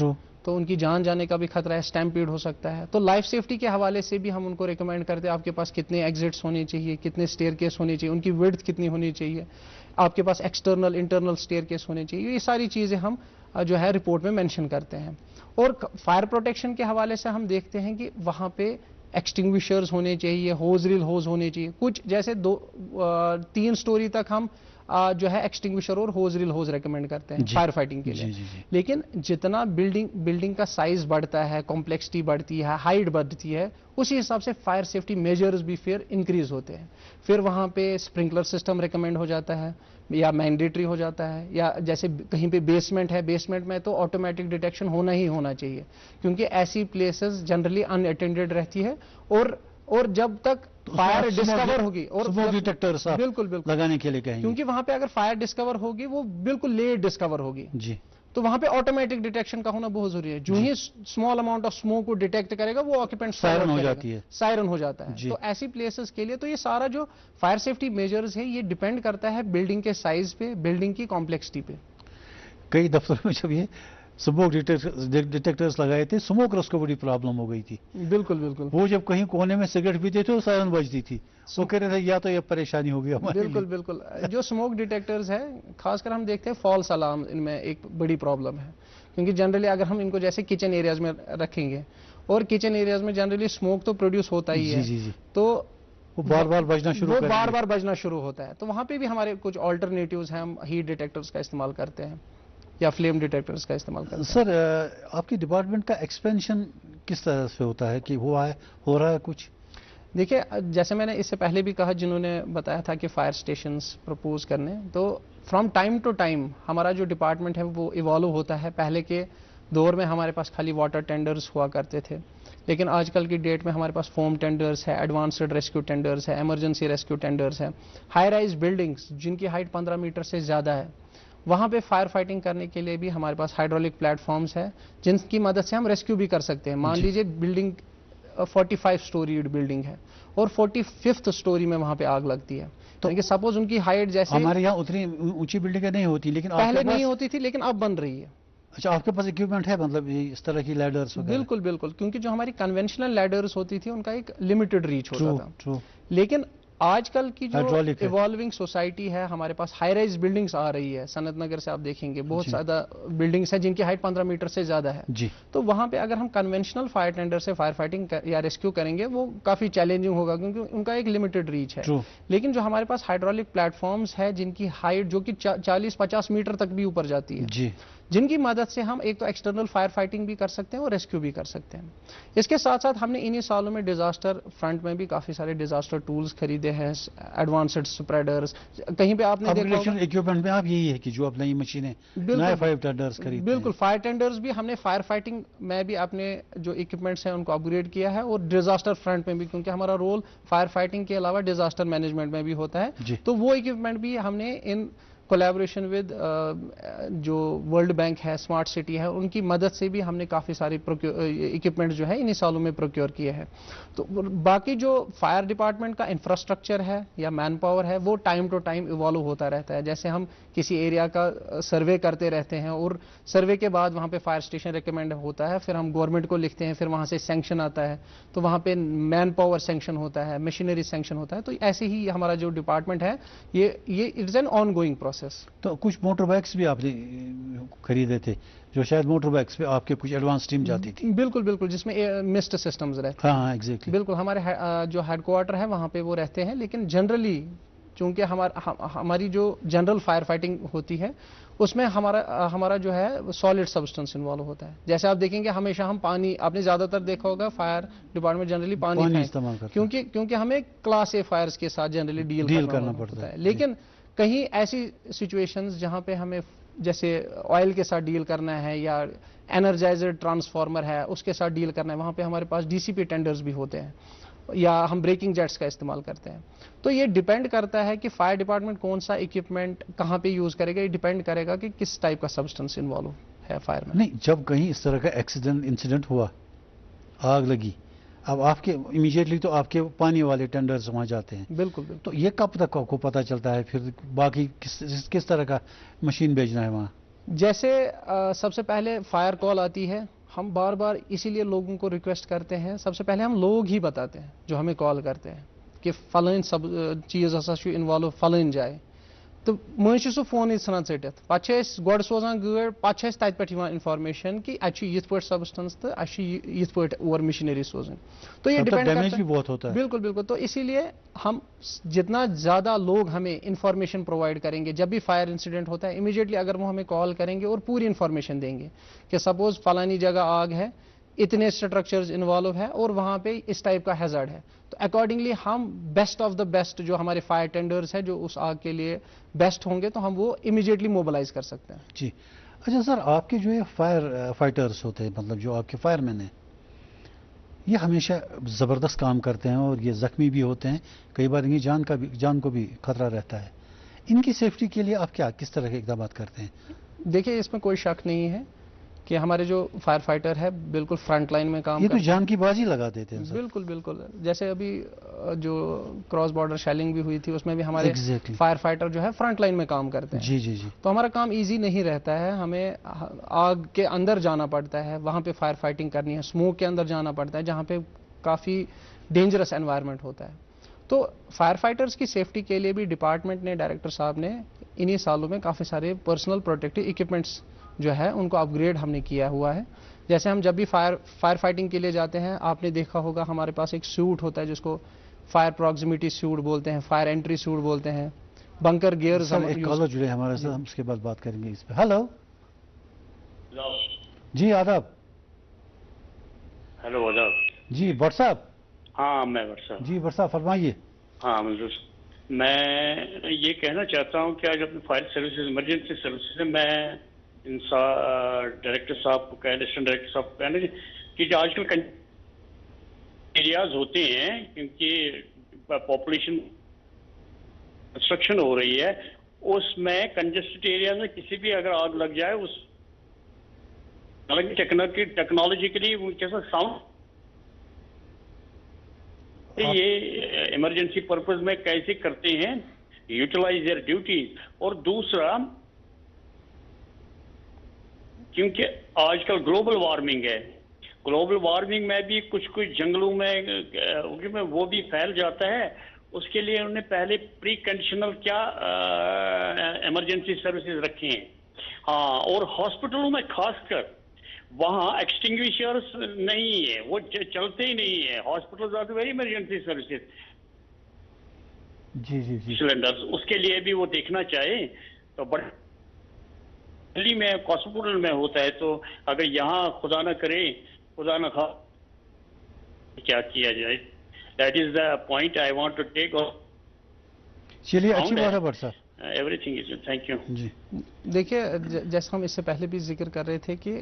[SPEAKER 2] तो उनकी जान जाने का भी खतरा है, स्टैम्पीड हो सकता है। तो लाइफ सेफ्टी के हवाले से भी हम उनको रिकमेंड करते हैं आपके पास कितने एग्जिट्स होने चाहिए, कितने स्टेयरकेस होने चाहिए, उनकी विड्थ कितनी होनी चाहिए, आपके पास एक्सटर्नल इंटरनल स्टेयरकेस होने चाहिए। ये सारी चीजें हम जो है रिपोर्ट में मेंशन करते हैं। और फायर प्रोटेक्शन के हवाले से हम देखते हैं कि वहां पे एक्सटिंग्विशर्स होने चाहिए, होज रील होज होने चाहिए। कुछ जैसे 3 स्टोरी तक हम जो है एक्सटिंग्विशर और होज रील होज रेकमेंड करते हैं फायर फाइटिंग के लिए। लेकिन जितना बिल्डिंग का साइज बढ़ता है, कॉम्प्लेक्सिटी बढ़ती है, हाइट बढ़ती है, उसी हिसाब से फायर सेफ्टी मेजर्स भी फिर इंक्रीज होते हैं। फिर वहां पे स्प्रिंकलर सिस्टम रिकमेंड हो जाता है या मैंडेटरी हो जाता है, या जैसे कहीं पे बेसमेंट है, बेसमेंट में तो ऑटोमेटिक डिटेक्शन होना ही होना चाहिए, क्योंकि ऐसी प्लेसेस जनरली अनअटेंडेड रहती है। और जब तक फायर डिस्कवर होगी, और
[SPEAKER 1] बिल्कुल लगाने के लिए कहेंगे,
[SPEAKER 2] क्योंकि वहां पे अगर फायर डिस्कवर होगी वो बिल्कुल लेट डिस्कवर होगी जी। तो वहां पे ऑटोमेटिक डिटेक्शन का होना बहुत जरूरी है। जो ही स्मॉल अमाउंट ऑफ स्मोक को डिटेक्ट करेगा वो ऑक्यूपेंट
[SPEAKER 1] सायरन हो जाती है,
[SPEAKER 2] सायरन हो जाता है। तो ऐसी प्लेसेस के लिए तो ये सारा जो फायर सेफ्टी मेजर्स है ये डिपेंड करता है बिल्डिंग के साइज पे, बिल्डिंग की कॉम्प्लेक्सिटी पे।
[SPEAKER 1] कई दफ्तरों में जब ये स्मोक डिटेक्टर्स लगाए थे, स्मोकर्स को बड़ी प्रॉब्लम हो गई थी।
[SPEAKER 2] बिल्कुल बिल्कुल,
[SPEAKER 1] वो जब कहीं कोने में सिगरेट पीते थे तो सायरन बजती थी, वो कह रहे थे या तो ये परेशानी हो गई हमारे
[SPEAKER 2] बिल्कुल बिल्कुल। जो स्मोक डिटेक्टर्स है खासकर हम देखते हैं फॉल्स अलार्म, इनमें एक बड़ी प्रॉब्लम है, क्योंकि जनरली अगर हम इनको जैसे किचन एरियाज में रखेंगे और किचन एरियाज में जनरली स्मोक तो प्रोड्यूस होता ही है, तो
[SPEAKER 1] वो बार बार
[SPEAKER 2] बजना शुरू होता है। तो वहां पे भी हमारे कुछ ऑल्टरनेटिव्स हैं, हम हीट डिटेक्टर्स का इस्तेमाल करते हैं या फ्लेम डिटेक्टर्स का इस्तेमाल करते हैं।
[SPEAKER 1] सर आपकी डिपार्टमेंट का एक्सपेंशन किस तरह से होता है कि हुआ है, हो रहा है कुछ?
[SPEAKER 2] देखिए, जैसे मैंने इससे पहले भी कहा, जिन्होंने बताया था कि फायर स्टेशंस प्रपोज करने, तो फ्रॉम टाइम टू टाइम हमारा जो डिपार्टमेंट है वो इवॉल्व होता है। पहले के दौर में हमारे पास खाली वाटर टेंडर्स हुआ करते थे, लेकिन आजकल की डेट में हमारे पास फोम टेंडर्स है, एडवांस्ड रेस्क्यू टेंडर्स है, इमरजेंसी रेस्क्यू टेंडर्स है। हाई राइज बिल्डिंग्स जिनकी हाइट 15 मीटर से ज़्यादा है, वहाँ पे फायर फाइटिंग करने के लिए भी हमारे पास हाइड्रोलिक प्लेटफॉर्म्स है जिनकी मदद से हम रेस्क्यू भी कर सकते हैं। मान लीजिए बिल्डिंग 45 स्टोरीड बिल्डिंग है और 45th स्टोरी में वहाँ पे आग लगती है, तो सपोज उनकी हाइट जैसे
[SPEAKER 1] हमारे यहाँ उतनी ऊंची बिल्डिंगें नहीं होती, लेकिन
[SPEAKER 2] पहले नहीं होती थी, लेकिन अब बन रही है।
[SPEAKER 1] अच्छा, आपके पास इक्विपमेंट है, मतलब इस तरह की लैडर्स?
[SPEAKER 2] बिल्कुल बिल्कुल, क्योंकि जो हमारी कन्वेंशनल लैडर्स होती थी उनका एक लिमिटेड रीच होता था, लेकिन आजकल की जो इवॉल्विंग सोसाइटी है, हमारे पास हाई राइज बिल्डिंग्स आ रही है। सनत नगर से आप देखेंगे बहुत ज्यादा बिल्डिंग्स है जिनकी हाइट 15 मीटर से ज्यादा है
[SPEAKER 1] जी।
[SPEAKER 2] तो वहां पे अगर हम कन्वेंशनल फायर टेंडर से फायर फाइटिंग या रेस्क्यू करेंगे वो काफी चैलेंजिंग होगा, क्योंकि उनका एक लिमिटेड रीच है। लेकिन जो हमारे पास हाइड्रोलिक प्लेटफॉर्म्स है जिनकी हाइट जो कि 40-50 मीटर तक भी ऊपर जाती है जी, जिनकी मदद से हम एक तो एक्सटर्नल फायर फाइटिंग भी कर सकते हैं और रेस्क्यू भी कर सकते हैं। इसके साथ साथ हमने इन्हीं सालों में डिजास्टर फ्रंट में भी काफी सारे डिजास्टर टूल्स खरीदे हैं, एडवांस्ड स्प्रेडर्स। कहीं पे आपने देखा
[SPEAKER 1] इक्विपमेंट में आप यही है कि जो आप नई मशीनें, नए फायर टेंडर्स खरीदते हैं।
[SPEAKER 2] बिल्कुल, फायर टेंडर्स भी हमने फायर फाइटिंग में भी अपने जो इक्विपमेंट्स हैं उनको अपग्रेड किया है, और डिजास्टर फ्रंट में भी, क्योंकि हमारा रोल फायर फाइटिंग के अलावा डिजास्टर मैनेजमेंट में भी होता है, तो वो इक्विपमेंट भी हमने इन कोलैबोरेशन विद जो वर्ल्ड बैंक है, स्मार्ट सिटी है, उनकी मदद से भी हमने काफ़ी सारे इक्विपमेंट जो है इन्हीं सालों में प्रोक्योर किए हैं। तो बाकी जो फायर डिपार्टमेंट का इंफ्रास्ट्रक्चर है या मैन पावर है वो टाइम टू टाइम इवॉल्व होता रहता है। जैसे हम किसी एरिया का सर्वे करते रहते हैं और सर्वे के बाद वहाँ पे फायर स्टेशन रिकमेंड होता है, फिर हम गवर्नमेंट को लिखते हैं, फिर वहाँ से सैंक्शन आता है, तो वहाँ पे मैन पावर सैंक्शन होता है, मशीनरी सैंक्शन होता है। तो ऐसे ही हमारा जो डिपार्टमेंट है ये it is an on going process.
[SPEAKER 1] तो कुछ मोटर बाइक्स भी आपने खरीदे थे, जो शायद मोटर बाइक्स पे आपके कुछ एडवांस टीम जाती थी?
[SPEAKER 2] बिल्कुल बिल्कुल, जिसमें मिस्ट सिस्टम्स रहते हैं।
[SPEAKER 1] हाँ एग्जैक्टली,
[SPEAKER 2] बिल्कुल। हमारे जो हेडक्वार्टर है वहाँ पे वो रहते हैं, लेकिन जनरली चूंकि हमारी जो जनरल फायर फाइटिंग होती है उसमें हमारा जो है सॉलिड सब्सटेंस इन्वॉल्व होता है। जैसे आप देखेंगे हमेशा हम पानी, आपने ज्यादातर देखा होगा फायर डिपार्टमेंट जनरली पानी
[SPEAKER 1] इस्तेमाल करता है,
[SPEAKER 2] क्योंकि हमें क्लास ए फायर्स के साथ जनरली डील करना पड़ता है। लेकिन कहीं ऐसी सिचुएशंस जहां पे हमें जैसे ऑयल के साथ डील करना है या एनर्जाइजर ट्रांसफार्मर है उसके साथ डील करना है, वहां पे हमारे पास डीसीपी टेंडर्स भी होते हैं या हम ब्रेकिंग जेट्स का इस्तेमाल करते हैं। तो ये डिपेंड करता है कि फायर डिपार्टमेंट कौन सा इक्विपमेंट कहां पे यूज करेगा, ये डिपेंड करेगा कि किस टाइप का सब्सटेंस इन्वॉल्व है फायर में।
[SPEAKER 1] नहीं, जब कहीं इस तरह का इंसिडेंट हुआ, आग लगी, अब आपके इमीडिएटली तो आपके पानी वाले टेंडर्स वहां जाते हैं।
[SPEAKER 2] बिल्कुल बिल्कुल।
[SPEAKER 1] तो ये कब तक आपको पता चलता है फिर बाकी किस तरह का मशीन भेजना है वहां?
[SPEAKER 2] जैसे सबसे पहले फायर कॉल आती है, हम बार बार इसीलिए लोगों को रिक्वेस्ट करते हैं, सबसे पहले हम लोग ही बताते हैं जो हमें कॉल करते हैं कि फलान सब चीज हसा इन्वॉल्व फलान जाए, तो मज सह फोन सान टित पे गोड सोजान गाड़ पे तत पे इन्फॉर्मेशन कि इथ पे सब्सटेंस तो इथ पे और मशीनरी सोजन। तो ये डिपेंड
[SPEAKER 1] डैमेज भी बहुत होता है।
[SPEAKER 2] बिल्कुल बिल्कुल। तो इसीलिए हम जितना ज्यादा लोग हमें इंफॉर्मेशन प्रोवाइड करेंगे, जब भी फायर इंसिडेंट होता है इमीडिएटली अगर वो हमें कॉल करेंगे और पूरी इंफॉर्मेशन देंगे कि सपोज फलानी जगह आग है, इतने स्ट्रक्चर्स इन्वॉल्व है और वहां पे इस टाइप का हैजार्ड है, तो अकॉर्डिंगली हम बेस्ट ऑफ द बेस्ट जो हमारे फायर टेंडर्स है जो उस आग के लिए बेस्ट होंगे तो हम वो इमीडिएटली मोबिलाइज कर सकते हैं।
[SPEAKER 1] जी। अच्छा सर, आपके जो ये फायर फाइटर्स होते हैं, मतलब जो आपके फायरमैन हैं, ये हमेशा ज़बरदस्त काम करते हैं और ये ज़ख्मी भी होते हैं, कई बार इनकी जान को भी खतरा रहता है। इनकी सेफ्टी के लिए आप किस तरह के इकदाम करते हैं?
[SPEAKER 2] देखिए इसमें कोई शक नहीं है कि हमारे जो फायर फाइटर है बिल्कुल फ्रंट लाइन में काम
[SPEAKER 1] ये तो जान की बाजी लगा देते हैं सर।
[SPEAKER 2] बिल्कुल बिल्कुल। जैसे अभी जो क्रॉस बॉर्डर शेलिंग भी हुई थी उसमें भी हमारे
[SPEAKER 1] Exactly.
[SPEAKER 2] फायर फाइटर जो है फ्रंट लाइन में काम करते हैं।
[SPEAKER 1] जी जी जी।
[SPEAKER 2] तो हमारा काम इजी नहीं रहता है, हमें आग के अंदर जाना पड़ता है, वहाँ पे फायर फाइटिंग करनी है, स्मोक के अंदर जाना पड़ता है जहाँ पे काफ़ी डेंजरस एनवायरनमेंट होता है। तो फायर फाइटर्स की सेफ्टी के लिए भी डिपार्टमेंट ने, डायरेक्टर साहब ने इन्हीं सालों में काफ़ी सारे पर्सनल प्रोटेक्टिव इक्विपमेंट्स जो है उनको अपग्रेड हमने किया हुआ है। जैसे हम जब भी फायर फाइटिंग के लिए जाते हैं, आपने देखा होगा हमारे पास एक सूट होता है जिसको फायर प्रॉक्सिमिटी सूट बोलते हैं, फायर एंट्री सूट बोलते हैं, बंकर गियर्स।
[SPEAKER 1] सर एक कॉलर जुड़े हमारे साथ, हम उसके बाद बात करेंगे इस पे। हेलो जी, आदाब।
[SPEAKER 6] हेलो आदाब
[SPEAKER 1] जी भट्ट साहब।
[SPEAKER 6] हाँ मैं भट्ट साहब।
[SPEAKER 1] जी भट्ट साहब फरमाइए।
[SPEAKER 6] हाँ मंजूर, मैं ये कहना चाहता हूँ कि आज अपने फायर सर्विसेज, इमरजेंसी सर्विसेज से मैं इन डायरेक्टर साहब को असिस्टेंट डायरेक्टर साहब को कहना कि जो आजकल एरियाज होते हैं, क्योंकि पॉपुलेशन कंस्ट्रक्शन हो रही है, उसमें कंजेस्टेड एरिया में किसी भी अगर आग लग जाए, उस हालांकि टेक्नोलॉजिकली कैसा साउंड, ये इमरजेंसी पर्पस में कैसे करते हैं, यूटिलाइज देयर ड्यूटीज। और दूसरा, क्योंकि आजकल ग्लोबल वार्मिंग है, ग्लोबल वार्मिंग में भी कुछ कुछ जंगलों में वो भी फैल जाता है। उसके लिए उन्होंने पहले प्री कंडीशनल क्या इमरजेंसी सर्विसेज रखे हैं। हाँ, और हॉस्पिटलों में खासकर वहाँ एक्सटिंग्विशर्स नहीं है, वो चलते ही नहीं है। Hospitals are very emergency services.
[SPEAKER 1] जी जी जी।
[SPEAKER 6] सिलेंडर्स, उसके लिए भी वो देखना चाहे तो बड़े दिल्ली में हॉस्पिटल में होता है, तो अगर यहाँ खुदा न करे, खुदा न खा, क्या किया जाए। That is the point I want to take.
[SPEAKER 1] चलिए अच्छी बात है भट्ट साहब।
[SPEAKER 6] एवरीथिंग इज, थैंक यू
[SPEAKER 1] जी।
[SPEAKER 2] देखिए जैसे हम इससे पहले भी जिक्र कर रहे थे कि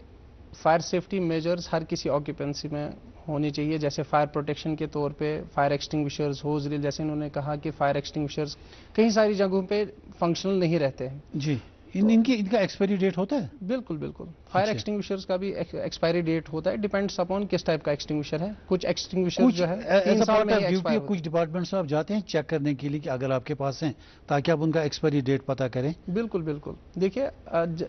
[SPEAKER 2] फायर सेफ्टी मेजर्स हर किसी ऑक्यूपेंसी में होनी चाहिए। जैसे फायर प्रोटेक्शन के तौर पे फायर एक्सटिंग्विशर्स, होज रील, जैसे इन्होंने कहा कि फायर एक्सटिंग्विशर्स कई सारी जगहों पे फंक्शनल नहीं रहते हैं।
[SPEAKER 1] जी, इनका एक्सपायरी डेट होता है?
[SPEAKER 2] बिल्कुल बिल्कुल। फायर एक्सटिंग्विशर्स का भी एक्सपायरी डेट होता है, डिपेंड्स अपॉन किस टाइप का एक्सटिंग्विशर है। कुछ एक्सटिंग्विशर जो है 3 साल में एक्सपायर।
[SPEAKER 1] कुछ डिपार्टमेंट्स में आप जाते हैं चेक करने के लिए कि अगर आपके पास हैं, ताकि आप उनका एक्सपायरी डेट पता करें।
[SPEAKER 2] बिल्कुल बिल्कुल। देखिए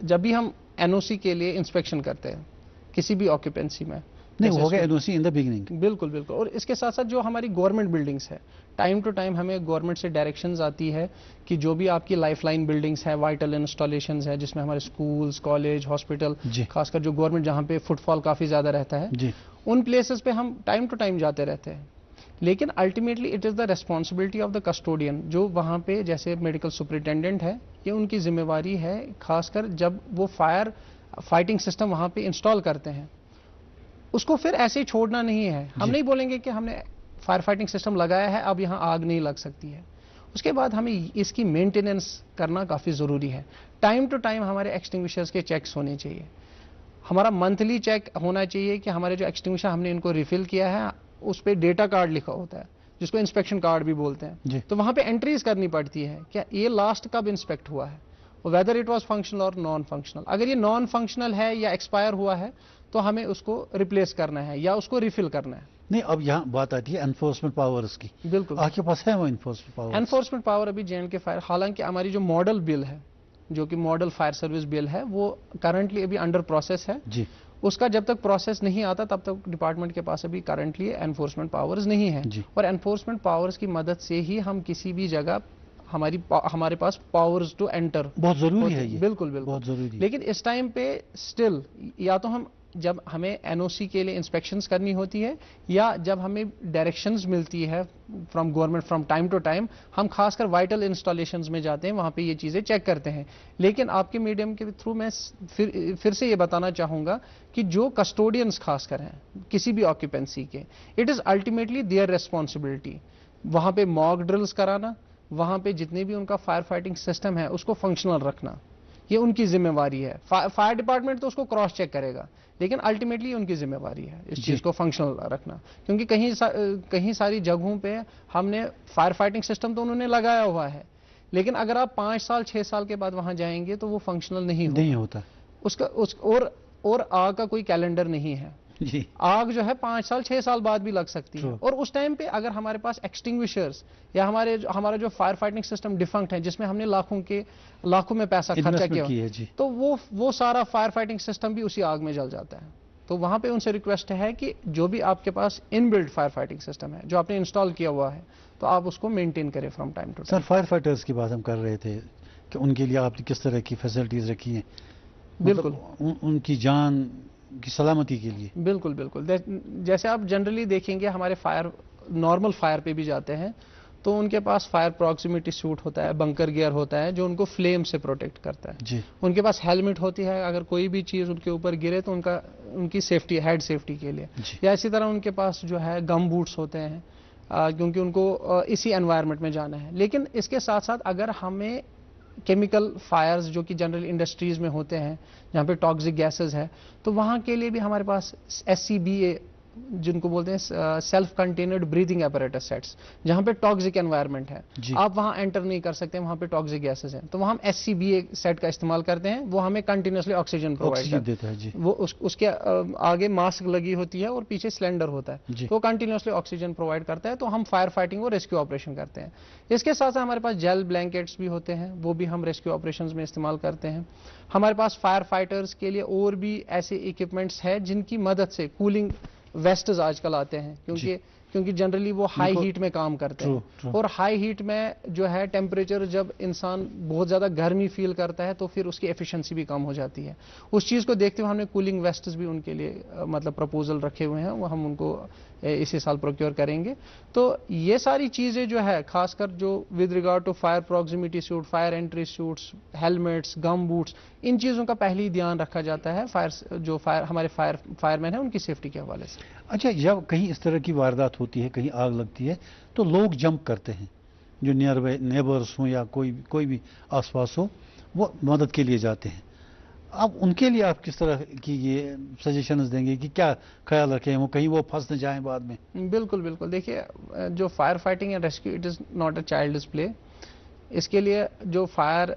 [SPEAKER 2] जब भी हम एनओसी के लिए इंस्पेक्शन करते हैं किसी भी ऑक्यूपेंसी में,
[SPEAKER 1] नहीं हो गया एनओसी इन द बिगिनिंग।
[SPEAKER 2] बिल्कुल बिल्कुल। और इसके साथ साथ जो हमारी गवर्नमेंट बिल्डिंग्स है, टाइम टू टाइम हमें गवर्नमेंट से डायरेक्शंस आती है कि जो भी आपकी लाइफलाइन बिल्डिंग्स है, वाइटल इंस्टॉलेशंस है, जिसमें हमारे स्कूल्स, कॉलेज, हॉस्पिटल, खासकर जो गवर्नमेंट जहाँ पे फुटफॉल काफ़ी ज़्यादा रहता है, उन प्लेसेस पे हम टाइम टू टाइम जाते रहते हैं। लेकिन ultimately it is the responsibility of the custodian, जो वहाँ पे जैसे मेडिकल सुपरिटेंडेंट है, ये उनकी जिम्मेवारी है, खासकर जब वो फायर फाइटिंग सिस्टम वहाँ पे इंस्टॉल करते हैं, उसको फिर ऐसे ही छोड़ना नहीं है। हम नहीं बोलेंगे कि हमने फायर फाइटिंग सिस्टम लगाया है अब यहाँ आग नहीं लग सकती है। उसके बाद हमें इसकी मेंटेनेंस करना काफ़ी ज़रूरी है। टाइम टू टाइम हमारे एक्सटिंग्विशर्स के चेक्स होने चाहिए। हमारा मंथली चेक होना चाहिए कि हमारे जो एक्सटिंग्विशर हमने इनको रिफिल किया है, उस पर डेटा कार्ड लिखा होता है, जिसको इंस्पेक्शन कार्ड भी बोलते हैं। तो वहाँ पे एंट्रीज करनी पड़ती है, क्या ये लास्ट कब इंस्पेक्ट हुआ है, वेदर इट वाज फंक्शनल और नॉन फंक्शनल। अगर ये नॉन फंक्शनल है या एक्सपायर हुआ है तो हमें उसको रिप्लेस करना है या उसको रिफिल करना है।
[SPEAKER 1] नहीं, अब यहाँ बात आती है एनफोर्समेंट पावर्स की।
[SPEAKER 2] बिल्कुल,
[SPEAKER 1] आपके पास है वो एनफोर्समेंट पावर?
[SPEAKER 2] एनफोर्समेंट पावर अभी J&K फायर, हालांकि हमारी जो मॉडल बिल है, जो कि मॉडल फायर सर्विस बिल है, वो करंटली अभी अंडर प्रोसेस है जी। उसका जब तक प्रोसेस नहीं आता तब तक डिपार्टमेंट के पास अभी करंटली एनफोर्समेंट पावर्स नहीं है। और एनफोर्समेंट पावर्स की मदद से ही हम किसी भी जगह हमारे पास पावर्स टू एंटर
[SPEAKER 1] बहुत जरूरी है ये।
[SPEAKER 2] बिल्कुल बिल्कुल
[SPEAKER 1] बहुत जरूरी।
[SPEAKER 2] लेकिन इस टाइम पे स्टिल या तो हम जब हमें एनओसी के लिए इंस्पेक्शंस करनी होती है या जब हमें डायरेक्शंस मिलती है from government from time to time, हम खासकर वाइटल इंस्टॉलेशंस में जाते हैं, वहां पे ये चीजें चेक करते हैं। लेकिन आपके मीडियम के थ्रू मैं फिर से ये बताना चाहूंगा कि जो कस्टोडियंस खासकर हैं किसी भी ऑक्यूपेंसी के, it is ultimately their responsibility वहां पे मॉक ड्रिल्स कराना, वहां पे जितने भी उनका फायर फाइटिंग सिस्टम है उसको फंक्शनल रखना, ये उनकी जिम्मेवारी है। फायर डिपार्टमेंट तो उसको क्रॉस चेक करेगा, लेकिन अल्टीमेटली उनकी जिम्मेवारी है इस चीज को फंक्शनल रखना। क्योंकि कहीं सारी जगहों पे हमने फायर फाइटिंग सिस्टम तो उन्होंने लगाया हुआ है, لیکن اگر آپ 5 سال 6 سال کے بعد وہاں جائیں گے تو وہ فنکشنل نہیں
[SPEAKER 1] ہوتا
[SPEAKER 2] اس کا اور آگ کا کوئی کیلنڈر نہیں ہے
[SPEAKER 1] جی.
[SPEAKER 2] آگ جو ہے 5 سال 6 سال بعد بھی لگ سکتی ہے. اور اس ٹائم پہ اگر ہمارے پاس ایکسٹنگوشرز یا ہمارا جو فائر فائٹنگ سسٹم ڈیفنکٹ ہے جس میں ہم نے لاکھوں میں پیسہ خرچہ کیا تو وہ سارا فائر فائٹنگ سسٹم بھی اسی آگ میں جل جاتا ہے. تو وہاں پہ ان سے ریکویسٹ ہے کہ جو بھی آپ کے پاس ان بلڈ فائر فائٹنگ سسٹم ہے جو آپ نے انسٹال کیا ہوا ہے تو آپ اس کو مینٹین کریں from time to time.
[SPEAKER 1] Sir fire fighters کی بات ہم کر رہے تھے کہ ان کے لیے آپ نے کس طرح کی فیسلٹیز رکھی ہیں؟
[SPEAKER 2] بالکل
[SPEAKER 1] ان کی جان کی سلامتی کے لیے.
[SPEAKER 2] بالکل جیسے آپ جنرلی دیکھیں گے ہمارے نارمل فائر پہ بھی جاتے ہیں تو ان کے پاس فائر پراکسیمیٹی سوٹ ہوتا ہے, بنکر گیئر ہوتا ہے جو ان کو فلیم سے پروٹیکٹ کرتا ہے.
[SPEAKER 1] جی.
[SPEAKER 2] ان کے پاس ہیلمٹ ہوتی ہے, اگر کوئی بھی چیز ان کے اوپر گرے تو ان کی سیفٹی, ہیڈ سیفٹی کے لیے.
[SPEAKER 1] جی.
[SPEAKER 2] یا اسی طرح ان کے پاس جو ہے گم بوٹس ہوتے ہیں کیونکہ ان کو اسی انوائرمنٹ میں جانا ہے. لیکن اس کے ساتھ ساتھ اگر ہمیں کیمیکل فائرز جو کہ جنرل انڈسٹریز میں ہوتے ہیں جہاں پہ ٹاکسک گیسز ہے تو وہاں کے لیے بھی ہمارے پاس SCBA جن کو بولتے ہیں سیلف کنٹینرڈ بریتھنگ ایپریٹس سیٹس, جہاں پہ ٹاکسک انوائرمنٹ ہے.
[SPEAKER 1] جی.
[SPEAKER 2] آپ وہاں انٹر نہیں کر سکتے, وہاں پہ ٹاکسک گیسز ہیں تو وہاں ہم SCBA سیٹ کا استعمال کرتے ہیں. وہ ہمیں کنٹینیوسلی آکسیجن پرووائڈ
[SPEAKER 1] دیتا ہے. جی.
[SPEAKER 2] وہ اس کے آگے ماسک لگی ہوتی ہے اور پیچھے سلنڈر ہوتا ہے.
[SPEAKER 1] جی.
[SPEAKER 2] تو وہ کنٹینیوسلی آکسیجن پرووائڈ کرتا ہے. تو ہم فائر فائٹنگ اور ریسکیو آپریشن کرتے ہیں. اس کے ساتھ ہمارے پاس جیل بلینکٹس بھی ہوتے ہیں, وہ بھی ہم ریسکیو آپریشنز میں استعمال کرتے ہیں. ہمارے پاس فائر فائٹرز کے لیے اور بھی ایسے اکوپمنٹس ہیں جن کی مدد سے کولنگ ویسٹز آج کل آتے ہیں کیونکہ جنرلی وہ ہائی ہیٹ میں کام کرتے ہیں. اور ہائی ہیٹ میں جو ہے ٹیمپریچر جب انسان بہت زیادہ گرمی فیل کرتا ہے تو پھر اس کی ایفیشنسی بھی کم ہو جاتی ہے. اس چیز کو دیکھتے ہوئے ہم نے کولنگ ویسٹز بھی ان کے لیے مطلب پرپوزل رکھے ہوئے ہیں, وہ ہم ان کو اسی سال پروکیور کریں گے. تو یہ ساری چیزیں جو ہے خاص کر جو with regard to fire proximity suit, fire entry suits, helmets, gum boots, ان چیزوں کا پہلے ہی دھیان رکھا جاتا ہے ہمارے فائر مین ہیں ان کی سیفٹی کے حوالے سے.
[SPEAKER 1] اچھا, جب کہیں اس طرح کی واردات ہوتی ہے, کہیں آگ لگتی ہے تو لوگ جمپ کرتے ہیں, جو نیئر بائی نیبرس ہوں یا کوئی بھی آس پاس ہو, وہ مدد کے لیے جاتے ہیں. اب ان کے لیے آپ کس طرح کی یہ سجیشنز دیں گے کہ کیا خیال رکھیں وہ کہیں وہ پھنس نہ جائیں بعد میں؟
[SPEAKER 2] بالکل دیکھیے جو fire fighting and rescue it is not a child's play. اس کے لیے جو فائر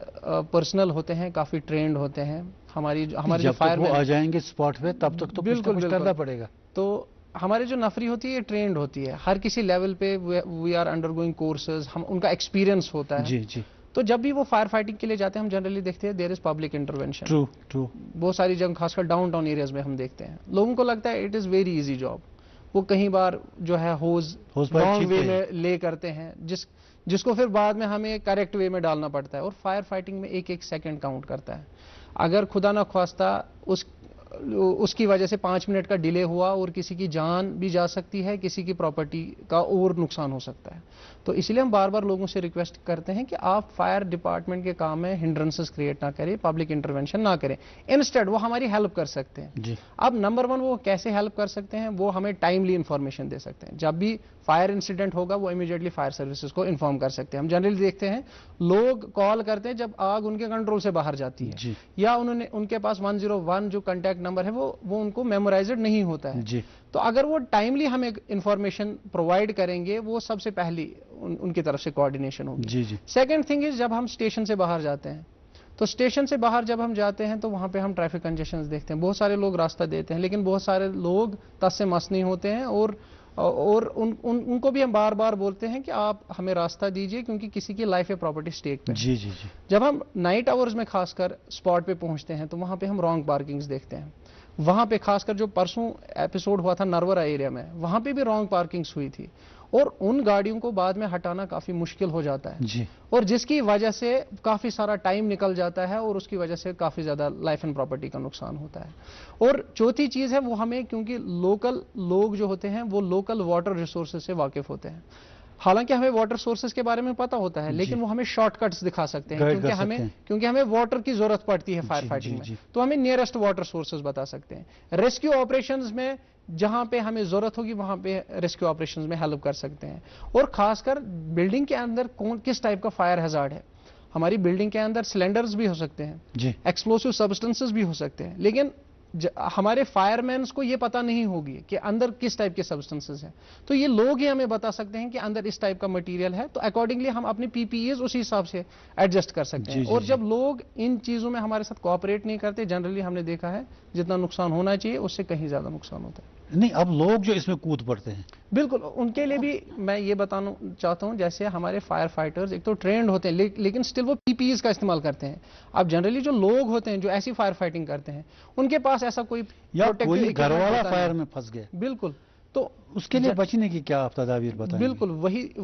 [SPEAKER 2] پرسنل ہوتے ہیں کافی ٹرینڈ ہوتے ہیں. ہمارے جو فائر
[SPEAKER 1] وہ آ جائیں گے اسپاٹ پہ تب تک تو بالکل کرنا پڑے گا.
[SPEAKER 2] تو ہماری جو نفری ہوتی ہے یہ ٹرینڈ ہوتی ہے, ہر کسی لیول پہ we are under going courses, ان کا ایکسپیرینس ہوتا ہے.
[SPEAKER 1] جی.
[SPEAKER 2] تو جب بھی وہ فائر فائٹنگ کے لیے جاتے ہیں ہم جنرلی دیکھتے ہیں دیر از پبلک انٹروینشن.
[SPEAKER 1] ٹرو.
[SPEAKER 2] بہت ساری جگہ خاص کر ڈاؤن ٹاؤن ایریاز میں ہم دیکھتے ہیں لوگوں کو لگتا ہے it is very easy job. وہ کہیں بار جو ہے ہوز رانگ وے میں لے کرتے ہیں جس کو پھر بعد میں ہمیں کریکٹ وے میں ڈالنا پڑتا ہے. اور فائر فائٹنگ میں ایک سیکنڈ کاؤنٹ کرتا ہے. اگر خدا نہ خواستہ اس کی وجہ سے 5 منٹ کا ڈیلے ہوا اور کسی کی جان بھی جا سکتی ہے, کسی کی پراپرٹی کا اور نقصان ہو سکتا ہے. تو اس لیے ہم بار بار لوگوں سے ریکویسٹ کرتے ہیں کہ آپ فائر ڈپارٹمنٹ کے کام میں ہنڈرنسز کریٹ نہ کریں, پبلک انٹروینشن نہ کریں. انسٹیڈ وہ ہماری ہیلپ کر سکتے ہیں.
[SPEAKER 1] جی.
[SPEAKER 2] اب نمبر 1 وہ کیسے ہیلپ کر سکتے ہیں, وہ ہمیں ٹائملی انفارمیشن دے سکتے ہیں. جب بھی فائر انسیڈنٹ ہوگا وہ امیڈیٹلی فائر سروسز کو انفارم کر سکتے ہیں. ہم جنرلی دیکھتے ہیں لوگ کال کرتے ہیں جب آگ ان کے کنٹرول سے باہر جاتی ہے.
[SPEAKER 1] جی.
[SPEAKER 2] یا ان کے پاس 101 جو کانٹیکٹ نمبر ہے وہ ان کو میمورائزڈ نہیں ہوتا ہے.
[SPEAKER 1] جی. تو
[SPEAKER 2] اگر وہ ٹائملی ہمیں انفارمیشن پرووائڈ کریں گے وہ سب سے پہلی ان کی طرف سے کوآرڈینیشن ہوگی.
[SPEAKER 1] جی.
[SPEAKER 2] سیکنڈ تھنگ از جب ہم اسٹیشن سے باہر جاتے ہیں تو اسٹیشن سے باہر جب ہم جاتے ہیں تو وہاں پہ ہم ٹریفک کنجیشنز دیکھتے ہیں. بہت سارے لوگ راستہ دیتے ہیں لیکن بہت سارے لوگ تس سے مس نہیں ہوتے ہیں اور ان کو بھی ہم بار بار بولتے ہیں کہ آپ ہمیں راستہ دیجئے کیونکہ کسی کی لائف یا پراپرٹی اسٹیک پہ.
[SPEAKER 1] جی.
[SPEAKER 2] جب ہم نائٹ آورز میں خاص کر اسپاٹ پہ پہنچتے ہیں تو وہاں پہ ہم رانگ پارکنگز دیکھتے ہیں. وہاں پہ خاص کر جو پرسوں ایپیسوڈ ہوا تھا نرورا ایریا میں, وہاں پہ بھی رانگ پارکنگز ہوئی تھی اور ان گاڑیوں کو بعد میں ہٹانا کافی مشکل ہو جاتا ہے.
[SPEAKER 1] جی.
[SPEAKER 2] اور جس کی وجہ سے کافی سارا ٹائم نکل جاتا ہے اور اس کی وجہ سے کافی زیادہ لائف اینڈ پراپرٹی کا نقصان ہوتا ہے. اور چوتھی چیز ہے وہ ہمیں کیونکہ لوکل لوگ جو ہوتے ہیں وہ لوکل واٹر ریسورسز سے واقف ہوتے ہیں. حالانکہ ہمیں واٹر سورسز کے بارے میں پتا ہوتا ہے لیکن وہ ہمیں شارٹ کٹس دکھا سکتے ہیں کیونکہ ہمیں واٹر کی ضرورت پڑتی ہے فائر فائٹنگ میں. تو ہمیں نیئرسٹ واٹر سورسز بتا سکتے ہیں. ریسکیو آپریشنز میں جہاں پہ ہمیں ضرورت ہوگی وہاں پہ ریسکیو آپریشنز میں ہیلپ کر سکتے ہیں. اور خاص کر بلڈنگ کے اندر کس ٹائپ کا فائر ہیزارڈ ہے. ہماری بلڈنگ کے اندر سلنڈرز بھی ہو سکتے ہیں, ایکسپلوسیو سبسٹنسز بھی ہو سکتے ہیں, لیکن हमारे फायरमैन्स को ये पता नहीं होगी कि अंदर किस टाइप के सब्सटेंसेस हैं, तो ये लोग ही हमें बता सकते हैं कि अंदर इस टाइप का मटेरियल है, तो अकॉर्डिंगली हम अपनी पीपीईज उसी हिसाब से एडजस्ट कर सकते हैं। और जब लोग इन चीज़ों में हमारे साथ कोऑपरेट नहीं करते, जनरली हमने देखा है जितना नुकसान होना चाहिए उससे कहीं ज़्यादा नुकसान होता है।
[SPEAKER 1] नहीं, अब लोग जो इसमें कूद पड़ते हैं,
[SPEAKER 2] बिल्कुल उनके लिए भी मैं ये बताना चाहता हूं, जैसे हमारे फायर फाइटर्स एक तो ट्रेंड होते हैं, लेकिन स्टिल वो पीपीईज का इस्तेमाल करते हैं। अब जनरली जो लोग होते हैं जो ऐसी फायर फाइटिंग करते हैं, उनके पास ऐसा कोई
[SPEAKER 1] या
[SPEAKER 2] protective
[SPEAKER 1] कोई
[SPEAKER 2] equipment
[SPEAKER 1] घर वाला
[SPEAKER 2] होता
[SPEAKER 1] फायर
[SPEAKER 2] नहीं।
[SPEAKER 1] में फंस गया,
[SPEAKER 2] बिल्कुल, तो
[SPEAKER 1] उसके लिए बचने की क्या आप तदाबीर बताएंगे?
[SPEAKER 2] बिल्कुल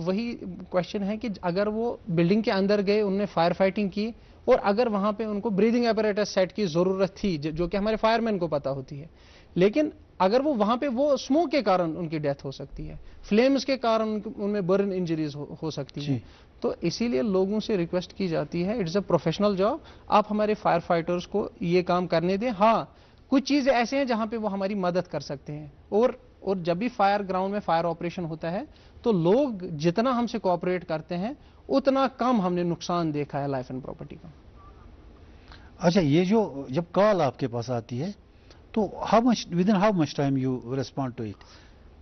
[SPEAKER 2] वही क्वेश्चन है कि अगर वो बिल्डिंग के अंदर गए, उनने फायर फाइटिंग की, और अगर वहां पे उनको ब्रीदिंग apparatus सेट की जरूरत थी जो कि हमारे फायरमैन को पता होती है, लेकिन अगर वो वहां पे वो स्मोक के कारण उनकी डेथ हो सकती है, फ्लेम्स के कारण उनमें बर्न इंजरीज हो सकती है, तो इसीलिए लोगों से रिक्वेस्ट की जाती है, इट्स अ प्रोफेशनल जॉब, आप हमारे फायर फाइटर्स को ये काम करने दें। हाँ, कुछ चीजें ऐसे हैं जहां पे वो हमारी मदद कर सकते हैं, और जब भी फायर ग्राउंड में फायर ऑपरेशन होता है तो लोग जितना हमसे कोऑपरेट करते हैं उतना कम हमने नुकसान देखा है लाइफ एंड प्रॉपर्टी का।
[SPEAKER 1] अच्छा, ये जो जब कॉल आपके पास आती है तो within how much time you respond to it?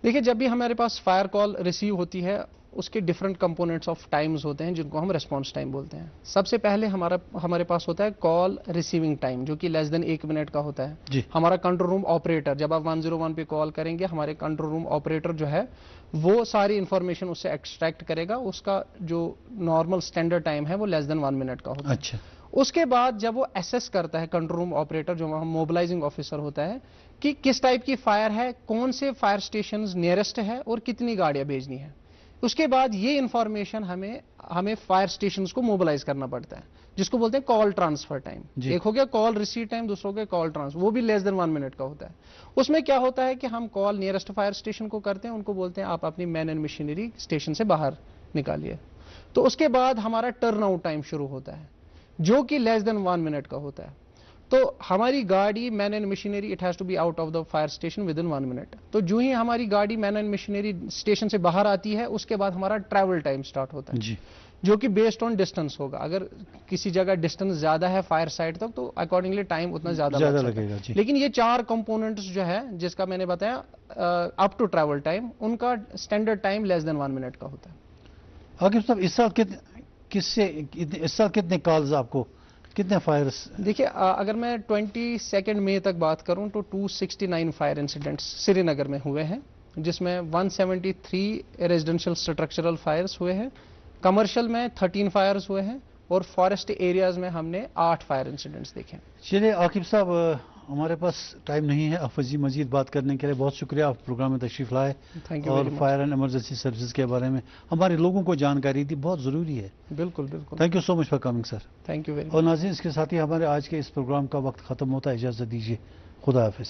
[SPEAKER 2] देखिए, जब भी हमारे पास फायर कॉल रिसीव होती है उसके डिफरेंट कंपोनेंट्स ऑफ टाइम्स होते हैं जिनको हम रेस्पॉन्स टाइम बोलते हैं। सबसे पहले हमारे पास होता है कॉल रिसीविंग टाइम जो कि लेस देन 1 मिनट का होता है
[SPEAKER 1] जी।
[SPEAKER 2] हमारा कंट्रोल रूम ऑपरेटर, जब आप 101 पे कॉल करेंगे, हमारे कंट्रोल रूम ऑपरेटर जो है वो सारी इंफॉर्मेशन उससे एक्सट्रैक्ट करेगा, उसका जो नॉर्मल स्टैंडर्ड टाइम है वो लेस देन 1 मिनट का होता है।
[SPEAKER 1] अच्छा,
[SPEAKER 2] उसके बाद जब वो एसेस करता है कंट्रोल रूम ऑपरेटर जो वहां मोबिलाइजिंग ऑफिसर होता है कि किस टाइप की फायर है, कौन से फायर स्टेशन नियरेस्ट है और कितनी गाड़ियां भेजनी है, उसके बाद ये इंफॉर्मेशन हमें फायर स्टेशंस को मोबिलाइज करना पड़ता है, जिसको बोलते हैं कॉल ट्रांसफर टाइम। एक हो गया कॉल रिसीव टाइम, दूसरा हो गया कॉल ट्रांसफर, वो भी लेस देन 1 मिनट का होता है। उसमें क्या होता है कि हम कॉल नियरेस्ट फायर स्टेशन को करते हैं, उनको बोलते हैं आप अपनी मैन एंड मशीनरी स्टेशन से बाहर निकालिए, तो उसके बाद हमारा टर्न आउट टाइम शुरू होता है जो कि लेस देन 1 मिनट का होता है। तो हमारी गाड़ी man and machinery it has to be out of the fire station within 1 मिनट। तो जो ही हमारी गाड़ी मैन एंड मशीनरी स्टेशन से बाहर आती है उसके बाद हमारा ट्रैवल टाइम स्टार्ट होता है
[SPEAKER 1] जी।
[SPEAKER 2] जो कि बेस्ड ऑन डिस्टेंस होगा। अगर किसी जगह डिस्टेंस ज्यादा है फायर साइट तक तो अकॉर्डिंगली टाइम उतना ज्यादा
[SPEAKER 1] लगेगा जी।
[SPEAKER 2] लेकिन ये 4 कंपोनेंट्स जो है जिसका मैंने बताया अप टू ट्रैवल टाइम, उनका standard time less than 1 minute का होता है।
[SPEAKER 1] आकिब साहब, इस साल कितने कॉल्स आपको, कितने फायर्स?
[SPEAKER 2] देखिए, अगर मैं 22 मई तक बात करूं तो 269 फायर इंसिडेंट्स श्रीनगर में हुए हैं, जिसमें 173 रेजिडेंशियल स्ट्रक्चरल फायर्स हुए हैं, कमर्शियल में 13 फायर्स हुए हैं, और फॉरेस्ट एरियाज में हमने 8 फायर इंसिडेंट्स देखे।
[SPEAKER 1] चलिए आकिब साहब, हमारे पास टाइम नहीं है आप मजीद बात करने के लिए, बहुत शुक्रिया, आप प्रोग्राम में तशरीफ लाए और फायर एंड इमरजेंसी सर्विसेज के बारे में हमारे लोगों को जानकारी दी, बहुत ज़रूरी है।
[SPEAKER 2] बिल्कुल बिल्कुल,
[SPEAKER 1] thank you so much for coming sir.
[SPEAKER 2] Thank you very much.
[SPEAKER 1] और नाज़रीन, इसके साथ ही हमारे आज के इस प्रोग्राम का वक्त ख़त्म होता है, इजाज़त दीजिए, खुदा हाफिज़।